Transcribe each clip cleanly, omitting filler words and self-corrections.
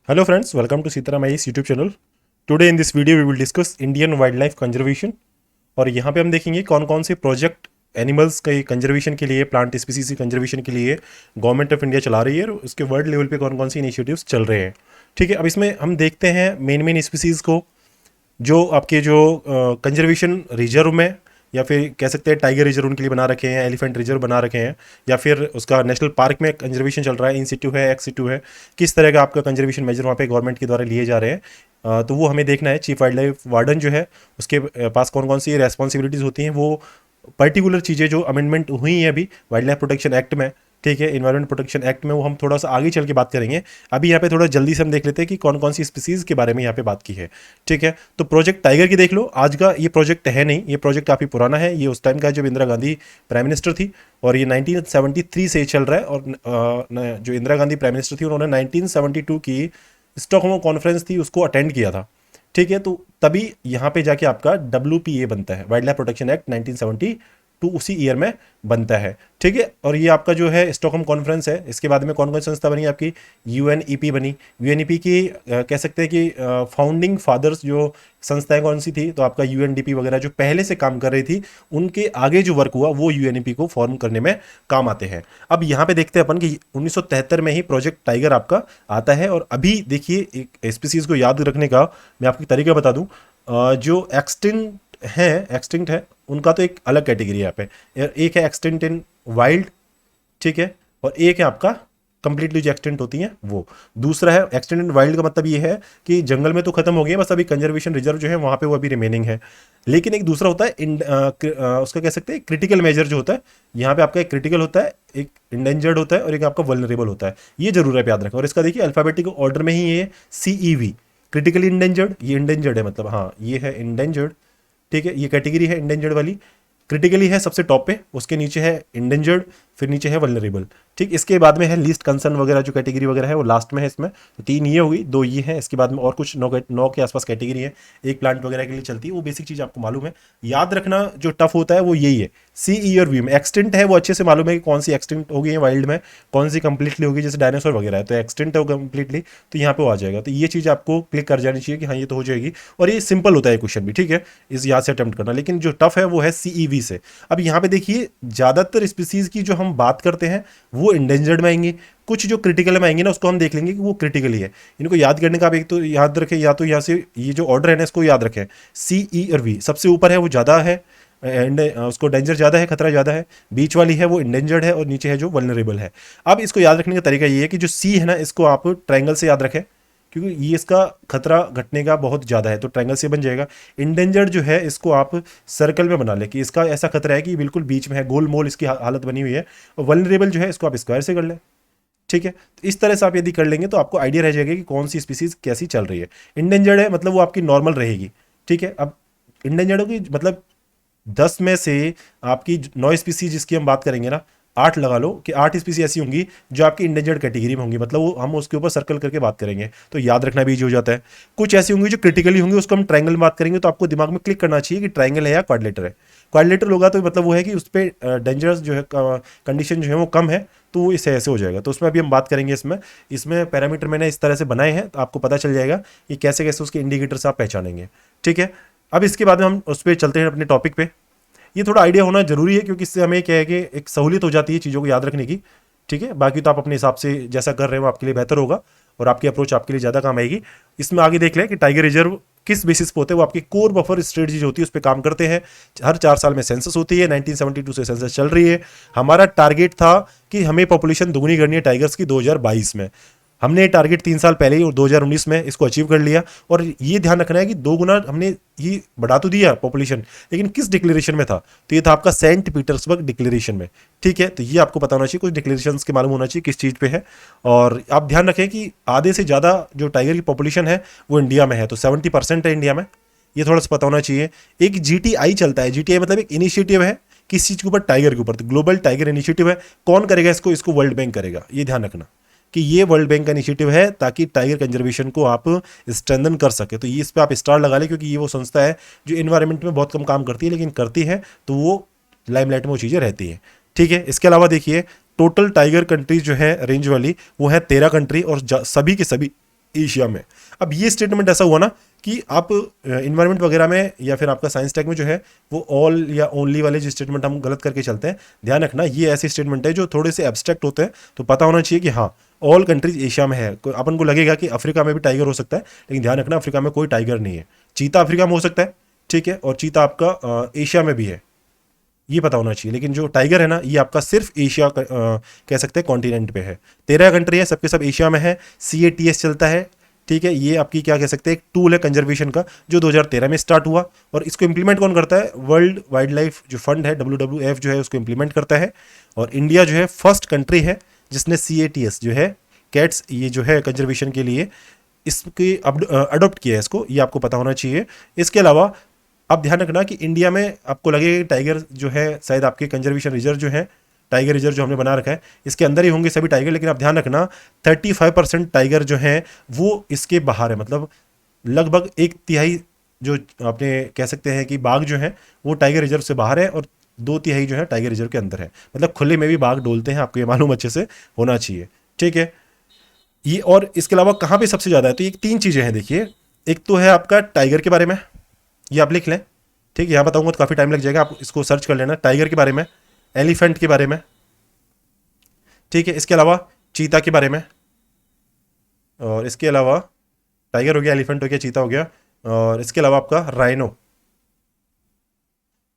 Hello friends, welcome to Sitaram I's YouTube channel. Today in this video we will discuss Indian wildlife conservation और यहाँ पे हम देखेंगे कौन कौन से प्रोजेक्ट एनिमल्स के कंजर्वेशन के लिए, प्लांट स्पीसीज की कंजर्वेशन के लिए गवर्नमेंट ऑफ इंडिया चला रही है और उसके वर्ल्ड लेवल पे कौन कौन सी इनिशिएटिव्स चल रहे हैं। ठीक है, अब इसमें हम देखते हैं मेन स्पीसीज़ को जो आपके जो कंजर्वेशन रिजर्व में या फिर कह सकते हैं टाइगर रिजर्व उनके लिए बना रखे हैं, एलिफेंट रिजर्व बना रखे हैं, या फिर उसका नेशनल पार्क में कंजर्वेशन चल रहा है, इन सिटू है, एक्स सिटू है, किस तरह का आपका कंजर्वेशन मेजर वहाँ पे गवर्नमेंट के द्वारा लिए जा रहे हैं। तो वो हमें देखना है। चीफ वाइल्ड लाइफ वार्डन जो है उसके पास कौन कौन सी रेस्पॉन्सिबिलिटीज़ होती हैं, वो पर्टिकुलर चीज़ें जो अमेंडमेंट हुई हैं अभी वाइल्ड लाइफ प्रोटेक्शन एक्ट में, ठीक है, इन्वायरमेंट प्रोटेक्शन एक्ट में, वो हम थोड़ा सा आगे चल के बात करेंगे। अभी यहाँ पे थोड़ा जल्दी से हम देख लेते हैं कि कौन कौन सी स्पीसीज़ के बारे में यहाँ पे बात की है। ठीक है, तो प्रोजेक्ट टाइगर की देख लो। आज का ये प्रोजेक्ट है नहीं, ये प्रोजेक्ट काफ़ी पुराना है। ये उस टाइम का जब इंदिरा गांधी प्राइम मिनिस्टर थी और ये 1973 से चल रहा है। और जो इंदिरा गांधी प्राइम मिनिस्टर थी उन्होंने 1972 की स्टॉकहोम कॉन्फ्रेंस थी उसको अटेंड किया था। ठीक है, तो तभी यहाँ पे जाके आपका WPA बनता है, वाइल्ड लाइफ प्रोटेक्शन एक्ट 1972 उसी ईयर में बनता है। ठीक है, और ये आपका जो है स्टॉकहोम कॉन्फ्रेंस है। इसके बाद में कौन कौन सी संस्था बनी आपकी? UNEP बनी। UNEP की कह सकते हैं कि फाउंडिंग फादर्स जो संस्थाएं कौन सी थी, तो आपका UNDP वगैरह जो पहले से काम कर रही थी, उनके आगे जो वर्क हुआ वो UNEP को फॉर्म करने में काम आते हैं। अब यहाँ पे देखते हैं अपन कि 1973 में ही प्रोजेक्ट टाइगर आपका आता है। और अभी देखिए, एक स्पीसीज को याद रखने का मैं आपको तरीका बता दूं। जो एक्सटिंक्ट है उनका तो एक अलग कैटेगरी है यहाँ पे। एक है एक्सटिंक्ट इन वाइल्ड, ठीक है, और एक है आपका कंप्लीटली जो एक्सटेंट होती हैं वो। दूसरा है एक्सटेंट इन वाइल्ड का मतलब ये है कि जंगल में तो खत्म हो गया, बस अभी कंजर्वेशन रिजर्व जो है वहाँ पे वो अभी रिमेनिंग है। लेकिन एक दूसरा होता है उसका कह सकते हैं क्रिटिकल मेजर जो होता है। यहाँ पे आपका एक क्रिटिकल होता है, एक इंडेंजर्ड होता है और एक आपका वल्नरेबल होता है। ये जरूर है याद रखें। और इसका देखिए अल्फाबेटिक ऑर्डर में ही ये CEV, क्रिटिकली इंडेंजर्ड, ये इंडेंजर्ड है, मतलब हाँ ये है इंडेंजर्ड। ठीक है, ये कैटेगरी है इंडेंजर्ड वाली। क्रिटिकली है सबसे टॉप पे, उसके नीचे है इंडेंजर्ड, फिर नीचे है वल्नरेबल। ठीक, इसके बाद में है लीस्ट कंसर्न वगैरह जो कैटेगरी वगैरह है वो लास्ट में है इसमें। तो 3 ये होगी, 2 ये है, इसके बाद में और कुछ 9 के आसपास कैटेगरी है, एक प्लांट वगैरह के लिए चलती है। वो बेसिक चीज़ आपको मालूम है। याद रखना जो टफ होता है वो यही है, CE और V में। एक्सटेंट है वो अच्छे से मालूम है कि कौन सी एक्सटेंट हो गई है वाइल्ड में, कौन सी कंप्लीटली होगी, जैसे डायनासोर वगैरह है तो एक्सटेंट है वो कंप्लीटली, तो यहाँ पे वो आ जाएगा। तो ये चीज़ आपको क्लिक कर जानी चाहिए कि हाँ ये तो हो जाएगी। और ये सिंपल होता है क्वेश्चन भी, ठीक है, इस याद से अटेम्प्ट करना। लेकिन जो टफ है वो है CEV से। अब यहाँ पे देखिए ज़्यादातर स्पीसीज़ की जो हम बात करते हैं वो इंडेंजर्ड में आएंगे, कुछ जो क्रिटिकल में आएंगे ना उसको हम देख लेंगे कि वो क्रिटिकल ही है। इनको याद करने का आप एक तो याद रखें, या तो यहाँ से ये जो ऑर्डर है ना इसको याद रखें। CE और V सबसे ऊपर है वो ज़्यादा है, एंड उसको डेंजर ज़्यादा है, खतरा ज़्यादा है। बीच वाली है वो इंडेंजर्ड है और नीचे है जो वल्नरेबल है। अब इसको याद रखने का तरीका ये है कि जो C है ना इसको आप ट्रायंगल से याद रखें, क्योंकि ये इसका खतरा घटने का बहुत ज़्यादा है, तो ट्रायंगल से बन जाएगा। इंडेंजर्ड जो है इसको आप सर्कल में बना ले कि इसका ऐसा खतरा है कि बिल्कुल बीच में है, गोल मोल इसकी हालत बनी हुई है। और वल्नरेबल जो है इसको आप स्क्वायर से कर लें। ठीक है, तो इस तरह से आप यदि कर लेंगे तो आपको आइडिया रह जाएगा कि कौन सी स्पीसीज कैसी चल रही है। इंडेंजर्ड है मतलब वो आपकी नॉर्मल रहेगी। ठीक है, अब इंडेंजर्ड होगी मतलब 10 में से आपकी 9 स्पीसीज जिसकी हम बात करेंगे ना, 8 लगा लो कि 8 स्पीसी ऐसी होंगी जो आपकी इंडेंजर्ड कैटेगरी में होंगी, मतलब वो हम उसके ऊपर सर्कल करके बात करेंगे तो याद रखना भी इजी हो जाता है। कुछ ऐसी होंगी जो क्रिटिकली होंगी, उसको हम ट्रायंगल में बात करेंगे, तो आपको दिमाग में क्लिक करना चाहिए कि ट्रायंगल है या क्वाड्रिलेटर है। क्वाड्रिलेटर होगा तो मतलब वो है कि उस पर डेंजरस जो है कंडीशन जो है वो कम है, तो वो इससे ऐसे हो जाएगा। तो उसमें अभी हम बात करेंगे। इसमें पैरामीटर मैंने इस तरह से बनाए हैं, तो आपको पता चल जाएगा कि कैसे कैसे उसके इंडिकेटर्स आप पहचानेंगे। ठीक है, अब इसके बाद में हम उस पर चलते हैं अपने टॉपिक पे। ये थोड़ा आइडिया होना जरूरी है क्योंकि इससे हमें क्या है कि एक सहूलियत हो जाती है चीज़ों को याद रखने की। ठीक है, बाकी तो आप अपने हिसाब से जैसा कर रहे हो आपके लिए बेहतर होगा और आपकी अप्रोच आपके लिए ज़्यादा काम आएगी। इसमें आगे देख लें कि टाइगर रिजर्व किस बेसिस पे होते हैं। वो आपकी कोर बफर स्ट्रेटजी जो होती है उस पर काम करते हैं। हर 4 साल में सेंसस होती है, 1972 से सेंसस चल रही है। हमारा टारगेट था कि हमें पॉपुलेशन दुगनी करनी है टाइगर्स की 2022 में। हमने ये टारगेट 3 साल पहले ही और 2019 में इसको अचीव कर लिया। और ये ध्यान रखना है कि 2 गुना हमने ये बढ़ा तो दिया पॉपुलेशन, लेकिन किस डिक्लेरेशन में था? तो ये था आपका सेंट पीटर्सबर्ग डिक्लेरेशन में। ठीक है, तो ये आपको पता होना चाहिए, कुछ डिक्लेरेशंस के मालूम होना चाहिए किस चीज़ पे है। और आप ध्यान रखें कि आधे से ज़्यादा जो टाइगर की पॉपुलेशन है वो इंडिया में है, तो 70% है इंडिया में, ये थोड़ा सा पता होना चाहिए। एक GTI चलता है, GTI मतलब एक इनिशिएटिव है किस चीज़ के ऊपर? टाइगर के ऊपर। तो ग्लोबल टाइगर इनिशिएटिव है। कौन करेगा इसको वर्ल्ड बैंक करेगा, ये ध्यान रखना कि ये वर्ल्ड बैंक का इनिशिएटिव है ताकि टाइगर कंजर्वेशन को आप स्ट्रेंथन कर सके। तो ये इस पर आप स्टार लगा लें, क्योंकि ये वो संस्था है जो इन्वायरमेंट में बहुत कम काम करती है, लेकिन करती है तो वो लाइमलाइट में वो चीज़ें रहती हैं। ठीक है, इसके अलावा देखिए टोटल टाइगर कंट्रीज जो है रेंज वाली वो है 13 कंट्री, और सभी के सभी एशिया में। अब ये स्टेटमेंट ऐसा हुआ ना कि आप इन्वायरमेंट वगैरह में या फिर आपका साइंस टेक में जो है वो ऑल या ओनली वाले जो स्टेटमेंट हम गलत करके चलते हैं, ध्यान रखना ये ऐसे स्टेटमेंट है जो थोड़े से एब्स्ट्रैक्ट होते हैं। तो पता होना चाहिए कि हाँ ऑल कंट्रीज एशिया में है। अपन को लगेगा कि अफ्रीका में भी टाइगर हो सकता है, लेकिन ध्यान रखना अफ्रीका में कोई टाइगर नहीं है। चीता अफ्रीका में हो सकता है, ठीक है, और चीता आपका एशिया में भी है, ये पता होना चाहिए। लेकिन जो टाइगर है ना ये आपका सिर्फ एशिया कह सकते हैं कॉन्टिनेंट पे है। 13 कंट्री है, सबके सब एशिया में है। CATS चलता है, ठीक है, ये आपकी क्या कह सकते हैं एक टूल है कंजर्वेशन का जो 2013 में स्टार्ट हुआ। और इसको इंप्लीमेंट कौन करता है? वर्ल्ड वाइल्ड लाइफ जो फंड है WWF जो है उसको इंप्लीमेंट करता है। और इंडिया जो है फर्स्ट कंट्री है जिसने CATS जो है कैट्स ये जो है कंजर्वेशन के लिए इसके अडोप्ट किया है इसको, ये आपको पता होना चाहिए। इसके अलावा अब ध्यान रखना कि इंडिया में आपको लगेगा कि टाइगर जो है शायद आपके कंजर्वेशन रिजर्व जो है, टाइगर रिजर्व जो हमने बना रखा है इसके अंदर ही होंगे सभी टाइगर, लेकिन आप ध्यान रखना 35% टाइगर जो है वो इसके बाहर है। मतलब लगभग 1/3 जो आपने कह सकते हैं कि बाघ जो है वो टाइगर रिजर्व से बाहर है और 2/3 जो है टाइगर रिजर्व के अंदर है। मतलब खुले में भी बाघ डोलते हैं, आपको ये मालूम अच्छे से होना चाहिए, ठीक है। ये और इसके अलावा कहाँ पे सबसे ज़्यादा है? तो ये 3 चीज़ें हैं देखिए। एक तो है आपका टाइगर के बारे में, ये आप लिख लें, ठीक है, यहाँ बताऊंगा तो काफ़ी टाइम लग जाएगा, आप इसको सर्च कर लेना। टाइगर के बारे में, एलिफेंट के बारे में, ठीक है, इसके अलावा चीता के बारे में, और इसके अलावा टाइगर हो गया, एलिफेंट हो गया, चीता हो गया, और इसके अलावा आपका राइनो,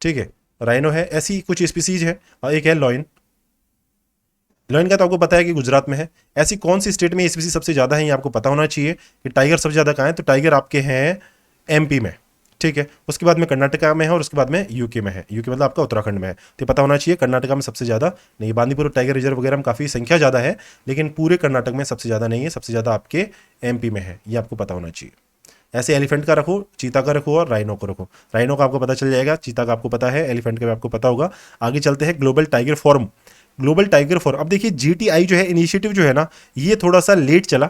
ठीक है, राइनो है। ऐसी कुछ स्पीसीज है। और एक है लॉयन। लॉयन का तो आपको पता है कि गुजरात में है। ऐसी कौन सी स्टेट में स्पीसीज सबसे ज़्यादा है ये आपको पता होना चाहिए कि टाइगर सबसे ज़्यादा कहाँ है। तो टाइगर आपके हैं MP में, ठीक है, उसके बाद में कर्नाटका में है और उसके बाद में UK में है। UK मतलब आपका उत्तराखंड में है। तो पता होना चाहिए कर्नाटका में सबसे ज़्यादा नहीं, बांदीपुर टाइगर रिजर्व वगैरह में काफ़ी संख्या ज़्यादा है, लेकिन पूरे कर्नाटक में सबसे ज़्यादा नहीं है, सबसे ज़्यादा आपके MP में है, ये आपको पता होना चाहिए। ऐसे एलिफेंट का रखो, चीता का रखो और राइनो को रखो। राइनो का आपको पता चल जाएगा, चीता का आपको पता है, एलिफेंट का भी आपको पता होगा। आगे चलते हैं global tiger forum. Global tiger forum, अब देखिए GTI जो है इनिशिएटिव जो है ना ये थोड़ा सा लेट चला,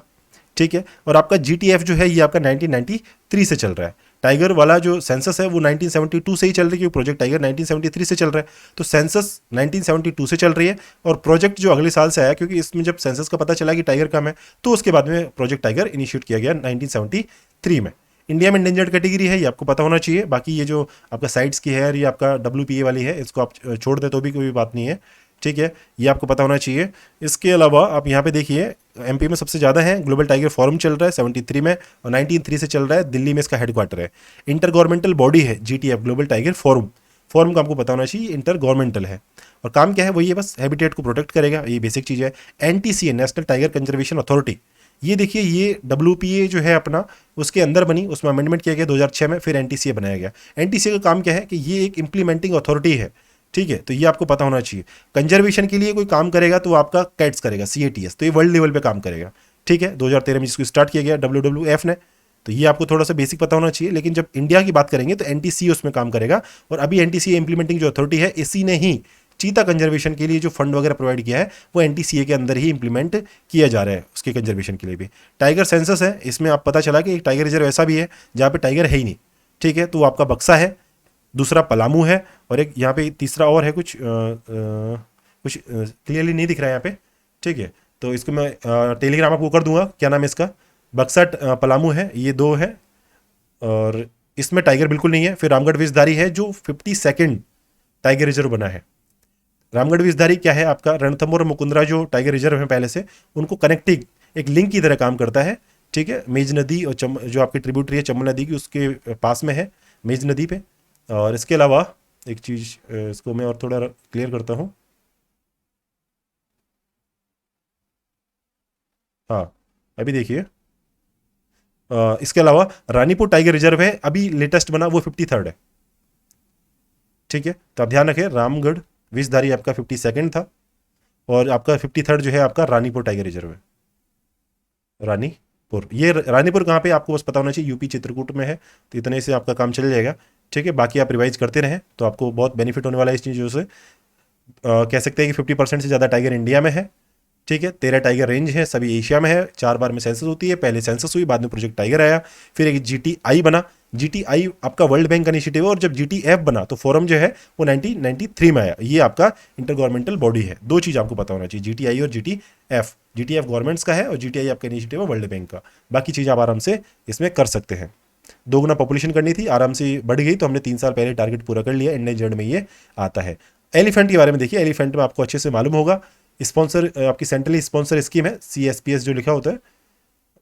ठीक है, और आपका GTF जो है ये आपका 1993 से चल रहा है। टाइगर वाला जो सेंसस है वो 1972 से ही चल रही है, क्योंकि प्रोजेक्ट टाइगर 1973 से चल रहा है। तो सेंसस 1972 से चल रही है और प्रोजेक्ट जो अगले साल से आया, क्योंकि इसमें जब सेंसस का पता चला कि टाइगर कम है तो उसके बाद में प्रोजेक्ट टाइगर इनिशिएट किया गया 1973 में। इंडिया में इंडेंजर्ड कैटेगरी है, ये आपको पता होना चाहिए। बाकी ये जो आपका साइट्स की है और ये आपका WPA वाली है, इसको आप छोड़ दे तो भी कोई बात नहीं है, ठीक है, ये आपको पता होना चाहिए। इसके अलावा आप यहाँ पे देखिए MP में सबसे ज़्यादा है। ग्लोबल टाइगर फोरम चल रहा है 73 में और 1903 से चल रहा है, दिल्ली में इसका हेडक्वार्टर है। इंटर गवर्नमेंटल बॉडी है GTF global tiger forum. Forum का आपको पता होना चाहिए, इंटर गवर्नमेंटल है। और काम क्या है? वही है, बस हैबिटेट को प्रोटेक्ट करेगा, ये बेसिक चीज़ है। NTCA national tiger conservation authority, ये देखिए ये WPA जो है अपना उसके अंदर बनी, उसमें अमेंडमेंट किया गया 2006 में, फिर NTCA बनाया गया। NTCA का काम क्या है कि ये एक इंप्लीमेंटिंग अथॉरिटी है, ठीक है, तो ये आपको पता होना चाहिए। कंजर्वेशन के लिए कोई काम करेगा तो आपका कैट्स करेगा CATS, तो ये वर्ल्ड लेवल पे काम करेगा, ठीक है। 2013 में जिसको स्टार्ट किया गया WWF ने, तो ये आपको थोड़ा सा बेसिक पता होना चाहिए। लेकिन जब इंडिया की बात करेंगे तो NTCA उसमें काम करेगा, और अभी NTCA इंप्लीमेंटिंग जो अथॉरिटी है इसी ने ही चीता कंजर्वेशन के लिए जो फंड वगैरह प्रोवाइड किया है वो NTCA के अंदर ही इंप्लीमेंट किया जा रहा है, उसके कंजर्वेशन के लिए भी। टाइगर सेंसस है, इसमें आप पता चला कि एक टाइगर रिजर्व ऐसा भी है जहाँ पे टाइगर है ही नहीं, ठीक है, तो आपका बक्सा है, दूसरा पलामू है, और एक यहाँ पे तीसरा और है, कुछ कुछ क्लियरली नहीं दिख रहा है यहाँ पे, ठीक है, तो इसको मैं टेलीग्राम आपको कर दूंगा, क्या नाम है इसका, बक्सा पलामू है, ये 2 है, और इसमें टाइगर बिल्कुल नहीं है। फिर रामगढ़ विषधारी है जो 52nd टाइगर रिजर्व बना है। रामगढ़ विषधारी क्या है? आपका रणथंभौर और मुकुंदरा जो टाइगर रिजर्व है पहले से, उनको कनेक्टिंग एक लिंक की तरह काम करता है, ठीक है। मेज नदी और जो आपकी ट्रिब्यूटरी है चंबल नदी की, उसके पास में है मेज नदी पे। और इसके अलावा एक चीज़ इसको मैं और थोड़ा क्लियर करता हूँ, हाँ, अभी देखिए इसके अलावा रानीपुर टाइगर रिजर्व है, अभी लेटेस्ट बना, वो 53rd है, ठीक है। तो आप ध्यान रखें, रामगढ़ विषधारी आपका 52nd था, और आपका 53rd जो है आपका रानीपुर टाइगर रिजर्व है। रानीपुर, ये रानीपुर कहाँ पे आपको बस पता होना चाहिए, UP चित्रकूट में है। तो इतने से आपका काम चल जाएगा, ठीक है। बाकी आप रिवाइज करते रहें तो आपको बहुत बेनिफिट होने वाला है इस चीज़ों से। कह सकते हैं कि 50% से ज़्यादा टाइगर इंडिया में है, ठीक है, 13 टाइगर रेंज है, सभी एशिया में है, 4 बार में सेंसस होती है, पहले सेंसस हुई, बाद में प्रोजेक्ट टाइगर आया, फिर एक जीटीआई बना। जीटीआई आपका वर्ल्ड बैंक का इनिशिएटिव है, और जब जीटीएफ बना तो फोरम जो है वो 1993 में आया। ये आपका इंटर गवर्नमेंटल बॉडी है। दो चीज आपको पता होना चाहिए, जीटीआई और जीटीएफ। जीटीएफ गवर्नमेंट्स का है और जीटीआई आपका इनिशिएटिव है वर्ल्ड बैंक का। बाकी चीज आप आराम से इसमें कर सकते हैं। दोगुना पॉपुलेशन करनी थी, आराम से बढ़ गई, तो हमने 3 साल पहले टारगेट पूरा कर लिया। इंडेंजर्ड में ये आता है। एलिफेंट के बारे में देखिए, एलिफेंट में आपको अच्छे से मालूम होगा, स्पॉन्सर आपकी सेंट्रली स्पॉन्सर स्कीम है, CSPS जो लिखा होता है।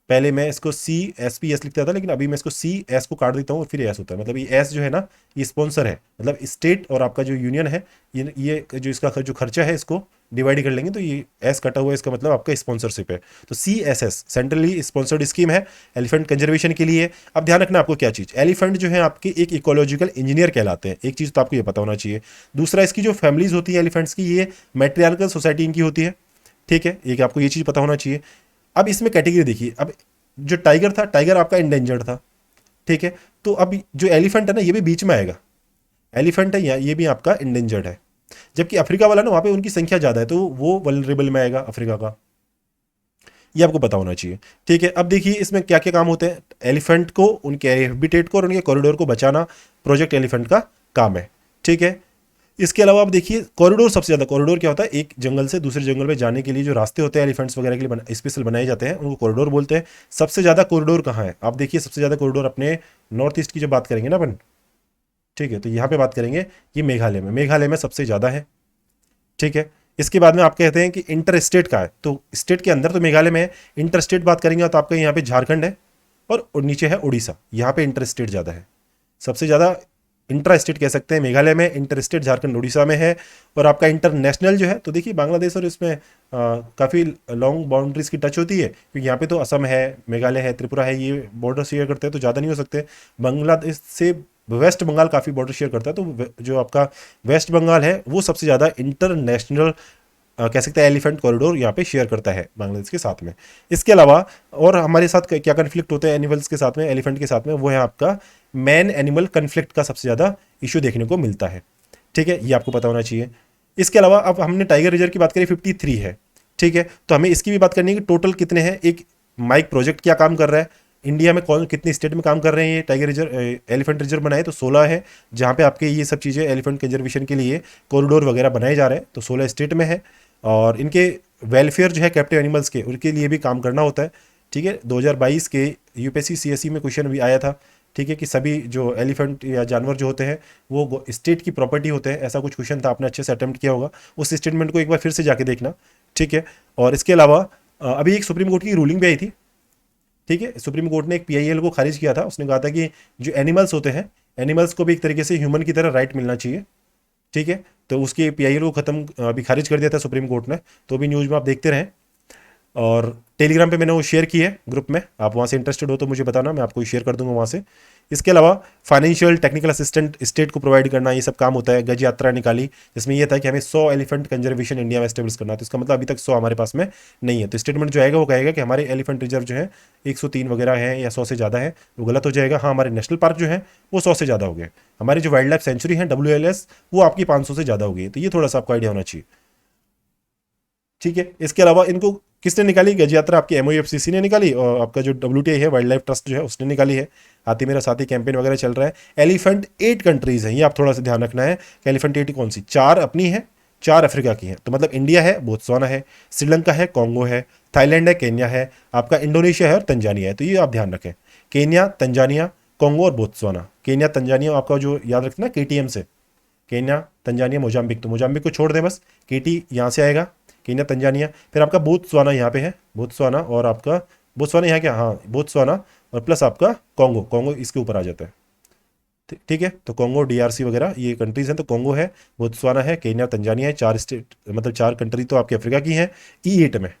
पहले मैं इसको CSPS लिखता था, लेकिन अभी मैं इसको CS को काट देता हूँ और फिर एस होता है। मतलब ये एस जो है ना, ये स्पॉन्सर है, मतलब स्टेट और आपका जो यूनियन है, ये जो इसका जो खर्चा है इसको डिवाइड कर लेंगे तो ये एस कटा हुआ है, इसका मतलब आपका स्पॉन्सरशिप है। तो CSS सेंट्रली स्पॉन्सर्ड स्कीम है एलिफेंट कंजर्वेशन के लिए। अब ध्यान रखना आपको क्या चीज़, एलिफेंट जो है आपके एक इकोलॉजिकल इंजीनियर कहलाते हैं। एक चीज़ तो आपको ये पता होना चाहिए। दूसरा, इसकी जो फैमिलीज होती है एलिफेंट्स की, ये मैट्रियार्कल सोसाइटी इनकी होती है। ठीक है, एक आपको ये चीज़ पता होना चाहिए। अब इसमें कैटेगरी देखिए, अब जो टाइगर था, टाइगर आपका इंडेंजर्ड था। ठीक है, तो अब जो एलिफेंट है ना, ये भी बीच में आएगा। एलिफेंट है ये भी आपका इंडेंजर्ड है। जबकि अफ्रीका वाला ना, वहां पे उनकी संख्या ज्यादा है, तो वो वल्नरेबल में आएगा अफ्रीका का। ये आपको पता होना चाहिए। ठीक है, अब देखिए इसमें क्या क्या काम होते हैं। एलिफेंट को, उनके हैबिटेट को और उनके कॉरिडोर को बचाना प्रोजेक्ट एलिफेंट का काम है। ठीक है, इसके अलावा आप देखिए कॉरिडोर, सबसे ज़्यादा कॉरिडोर क्या होता है, एक जंगल से दूसरे जंगल में जाने के लिए जो रास्ते होते हैं एलिफेंट्स वगैरह के लिए स्पेशल बनाए जाते हैं, उनको कॉरिडोर बोलते हैं। सबसे ज़्यादा कॉरिडोर कहाँ है, आप देखिए सबसे ज़्यादा कॉरिडोर अपने नॉर्थ ईस्ट की जो बात करेंगे ना अपन, ठीक है, तो यहाँ पे बात करेंगे, ये मेघालय में, मेघालय में सबसे ज़्यादा है। ठीक है, इसके बाद में आप कहते हैं कि इंटर स्टेट का है, तो स्टेट के अंदर तो मेघालय में है। इंटर स्टेट बात करेंगे तो आपका यहाँ पे झारखंड है, और नीचे है उड़ीसा। यहाँ पे इंटर स्टेट ज़्यादा है, सबसे ज़्यादा इंट्रा स्टेट कह सकते हैं मेघालय में, इंटर स्टेट झारखंड उड़ीसा में है। और आपका इंटरनेशनल जो है, तो देखिए बांग्लादेश और इसमें काफ़ी लॉन्ग बाउंड्रीज की टच होती है, क्योंकि यहाँ पे तो असम है, मेघालय है, त्रिपुरा है, ये बॉर्डर शेयर करते हैं, तो ज़्यादा नहीं हो सकते। बांग्लादेश से वेस्ट बंगाल काफ़ी बॉर्डर शेयर करता है, तो जो आपका वेस्ट बंगाल है वो सबसे ज़्यादा इंटरनेशनल कह सकते हैं एलिफेंट कॉरिडोर यहाँ पे शेयर करता है बांग्लादेश के साथ में। इसके अलावा और हमारे साथ क्या कन्फ्लिक्ट होते हैं एनिमल्स के साथ में, एलिफेंट के साथ में, वो है आपका मैन एनिमल कन्फ्लिक्ट का सबसे ज़्यादा इशू देखने को मिलता है। ठीक है, ये आपको पता होना चाहिए। इसके अलावा अब हमने टाइगर रिजर्व की बात करी, 53 है। ठीक है, तो हमें इसकी भी बात करनी है कि टोटल कितने हैं। एक माइक प्रोजेक्ट क्या काम कर रहा है, इंडिया में कौन कितने स्टेट में काम कर रहे हैं ये टाइगर रिजर्व, एलिफेंट रिजर्व बनाए तो 16 है, जहाँ पे आपके ये सब चीज़ें एलिफेंट कंजर्वेशन के लिए कॉरिडोर वगैरह बनाए जा रहे हैं, तो 16 स्टेट में है। और इनके वेलफेयर जो है कैप्टिव एनिमल्स के, उनके लिए भी काम करना होता है। ठीक है, 2022 के यूपीएससी CSE में क्वेश्चन भी आया था। ठीक है, कि सभी जो एलिफेंट या जानवर जो होते हैं वो स्टेट की प्रॉपर्टी होते हैं, ऐसा कुछ क्वेश्चन था, आपने अच्छे से अटेम्प्ट किया होगा। उस स्टेटमेंट को एक बार फिर से जाके देखना। ठीक है, और इसके अलावा अभी एक सुप्रीम कोर्ट की रूलिंग भी आई थी। ठीक है, सुप्रीम कोर्ट ने एक PIL को खारिज किया था। उसने कहा था कि जो एनिमल्स होते हैं, एनिमल्स को भी एक तरीके से ह्यूमन की तरह राइट मिलना चाहिए। ठीक है, तो उसके PIL को खत्म अभी खारिज कर दिया था सुप्रीम कोर्ट ने, तो भी न्यूज़ में आप देखते रहें। और टेलीग्राम पे मैंने वो शेयर की है ग्रुप में, आप वहाँ से इंटरेस्टेड हो तो मुझे बताना, मैं आपको शेयर कर दूंगा वहाँ से। इसके अलावा फाइनेंशियल टेक्निकल असिस्टेंट स्टेट को प्रोवाइड करना, ये सब काम होता है। गज यात्रा निकाली, जिसमें यह था कि हमें 100 एलिफेंट कंजर्वेशन इंडिया में एस्टेब्लिश करना, तो इसका मतलब अभी तक 100 हमारे पास में नहीं है। तो स्टेटमेंट जो आएगा वो कहेगा कि हमारे एलिफेंट रिजर्व जो है 103 वगैरह है या 100 से ज़्यादा है, वो गलत हो जाएगा। हाँ, हमारे नेशनल पार्क जो है वो 100 से ज़्यादा हो गए। हमारी जो वाइल्ड लाइफ सेंचुरी है WLS, वो आपकी 500 से ज़्यादा हो गई है। तो ये थोड़ा सा आपको आइडिया होना चाहिए। ठीक है, इसके अलावा इनको किसने निकाली, गज यात्रा आपकी MOEFCC ने निकाली, और आपका जो WTI है वाइल्ड लाइफ ट्रस्ट जो है उसने निकाली है। हाथी मेरा साथी कैंपेन वगैरह चल रहा है। एलिफेंट 8 कंट्रीज हैं, ये आप थोड़ा सा ध्यान रखना है कि एलिफेंट 8 कौन सी, 4 अपनी है, 4 अफ्रीका की है। तो मतलब इंडिया है, बोत्सवाना है, श्रीलंका है, कॉन्गो है, थाईलैंड है, केन्या है, आपका इंडोनेशिया है और तंजानिया है। तो ये आप ध्यान रखें, केन्या, तंजानिया, कॉन्गो और बोत्सवाना। केन्या तंजानिया आपका जो याद रखना KTM से, केन्या तंजानिया मोजाम्बिक, तो मोजाम्बिक को छोड़ दें बस, KT यहाँ से आएगा, केन्या तंजानिया। फिर आपका बोत्सवाना यहाँ पे है, बोत्सवाना, और आपका बोत्सवाना यहाँ क्या, हाँ बोत्सवाना, और प्लस आपका कॉन्गो, कॉन्गो इसके ऊपर आ जाता है। ठीक है, तो कॉन्गो DRC वगैरह ये कंट्रीज हैं, तो कॉन्गो है, बोत्सवाना है, केन्या तंजानिया है, 4 स्टेट, मतलब 4 कंट्री तो आपके अफ्रीका की हैं E8 में।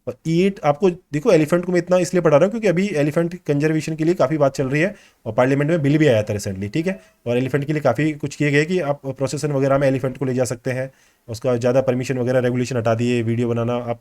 और E8 आपको देखो, एलिफेंट को मैं इतना इसलिए पढ़ा रहा हूँ क्योंकि अभी एलिफेंट कंजर्वेशन के लिए काफ़ी बात चल रही है, और पार्लियामेंट में बिल भी आया था रिसेंटली। ठीक है, और एलिफेंट के लिए काफ़ी कुछ किए गए कि आप प्रोसेसन वगैरह में एलिफेंट को ले जा सकते हैं, उसका ज़्यादा परमिशन वगैरह रेगुलेशन हटा दिए, वीडियो बनाना आप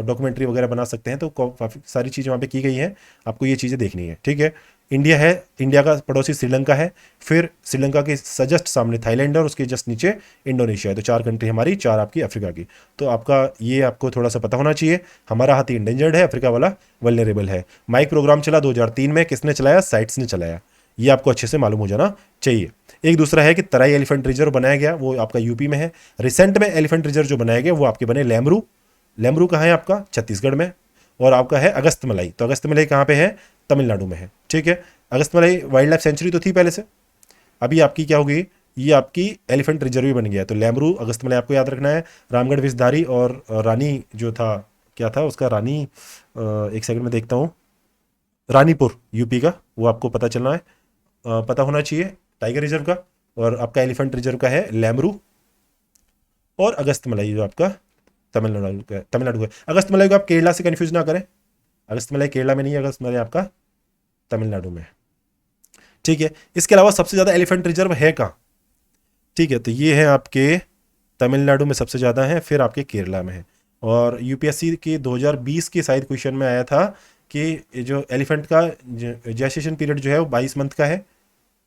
डॉक्यूमेंट्री वगैरह बना सकते हैं, तो काफ़ी सारी चीज़ें वहाँ पे की गई हैं, आपको ये चीज़ें देखनी है। ठीक है, इंडिया है, इंडिया का पड़ोसी श्रीलंका है, फिर श्रीलंका के जस्ट सामने थाईलैंड है और उसके जस्ट नीचे इंडोनेशिया है। तो 4 कंट्री हमारी, 4 आपकी अफ्रीका की। तो आपका ये आपको थोड़ा सा पता होना चाहिए। हमारा हाथी इंडेंजर्ड है, अफ्रीका वाला वल्नरेबल है। माइक प्रोग्राम चला 2003 में, किसने चलाया? साइट्स ने चलाया। ये आपको अच्छे से मालूम हो जाना चाहिए। एक दूसरा है कि तराई एलिफेंट रिजर्व बनाया गया, वो आपका यूपी में है। रिसेंट में एलिफेंट रिजर्व जो बनाया गया वो आपके बने लेमरू। लेमरू कहाँ है? आपका छत्तीसगढ़ में। और आपका है अगस्त मलाई। तो अगस्त मलाई कहाँ पे है? तमिलनाडु में है। ठीक है, अगस्त मलाई वाइल्ड लाइफ सेंचुरी तो थी पहले से, अभी आपकी क्या होगी? ये आपकी एलिफेंट रिजर्व भी बन गया। तो लेमरू, अगस्त मलाई आपको याद रखना है। रामगढ़ विषधारी और रानी जो था, क्या था उसका? रानी, एक सेकंड में देखता हूँ, रानीपुर यूपी का, वो आपको पता चलना है, पता होना चाहिए टाइगर रिजर्व का। और आपका एलिफेंट रिजर्व का है लेमरू। और अगस्त मलाई जो आपका तमिलनाडु का, तमिलनाडु है। अगस्त मलाई को आप केरला से कंफ्यूज ना करें, अगस्त मलाई केरला में नहीं है, अगस्त मलाई आपका तमिलनाडु में। ठीक है, इसके अलावा सबसे ज़्यादा एलिफेंट रिजर्व है कहाँ? ठीक है, तो ये है आपके तमिलनाडु में सबसे ज़्यादा है, फिर आपके केरला में है। और यूपीएससी के 2020 के शायद क्वेश्चन में आया था कि जो एलिफेंट का जेस्टेशन पीरियड जो है वो 22 मंथ का है।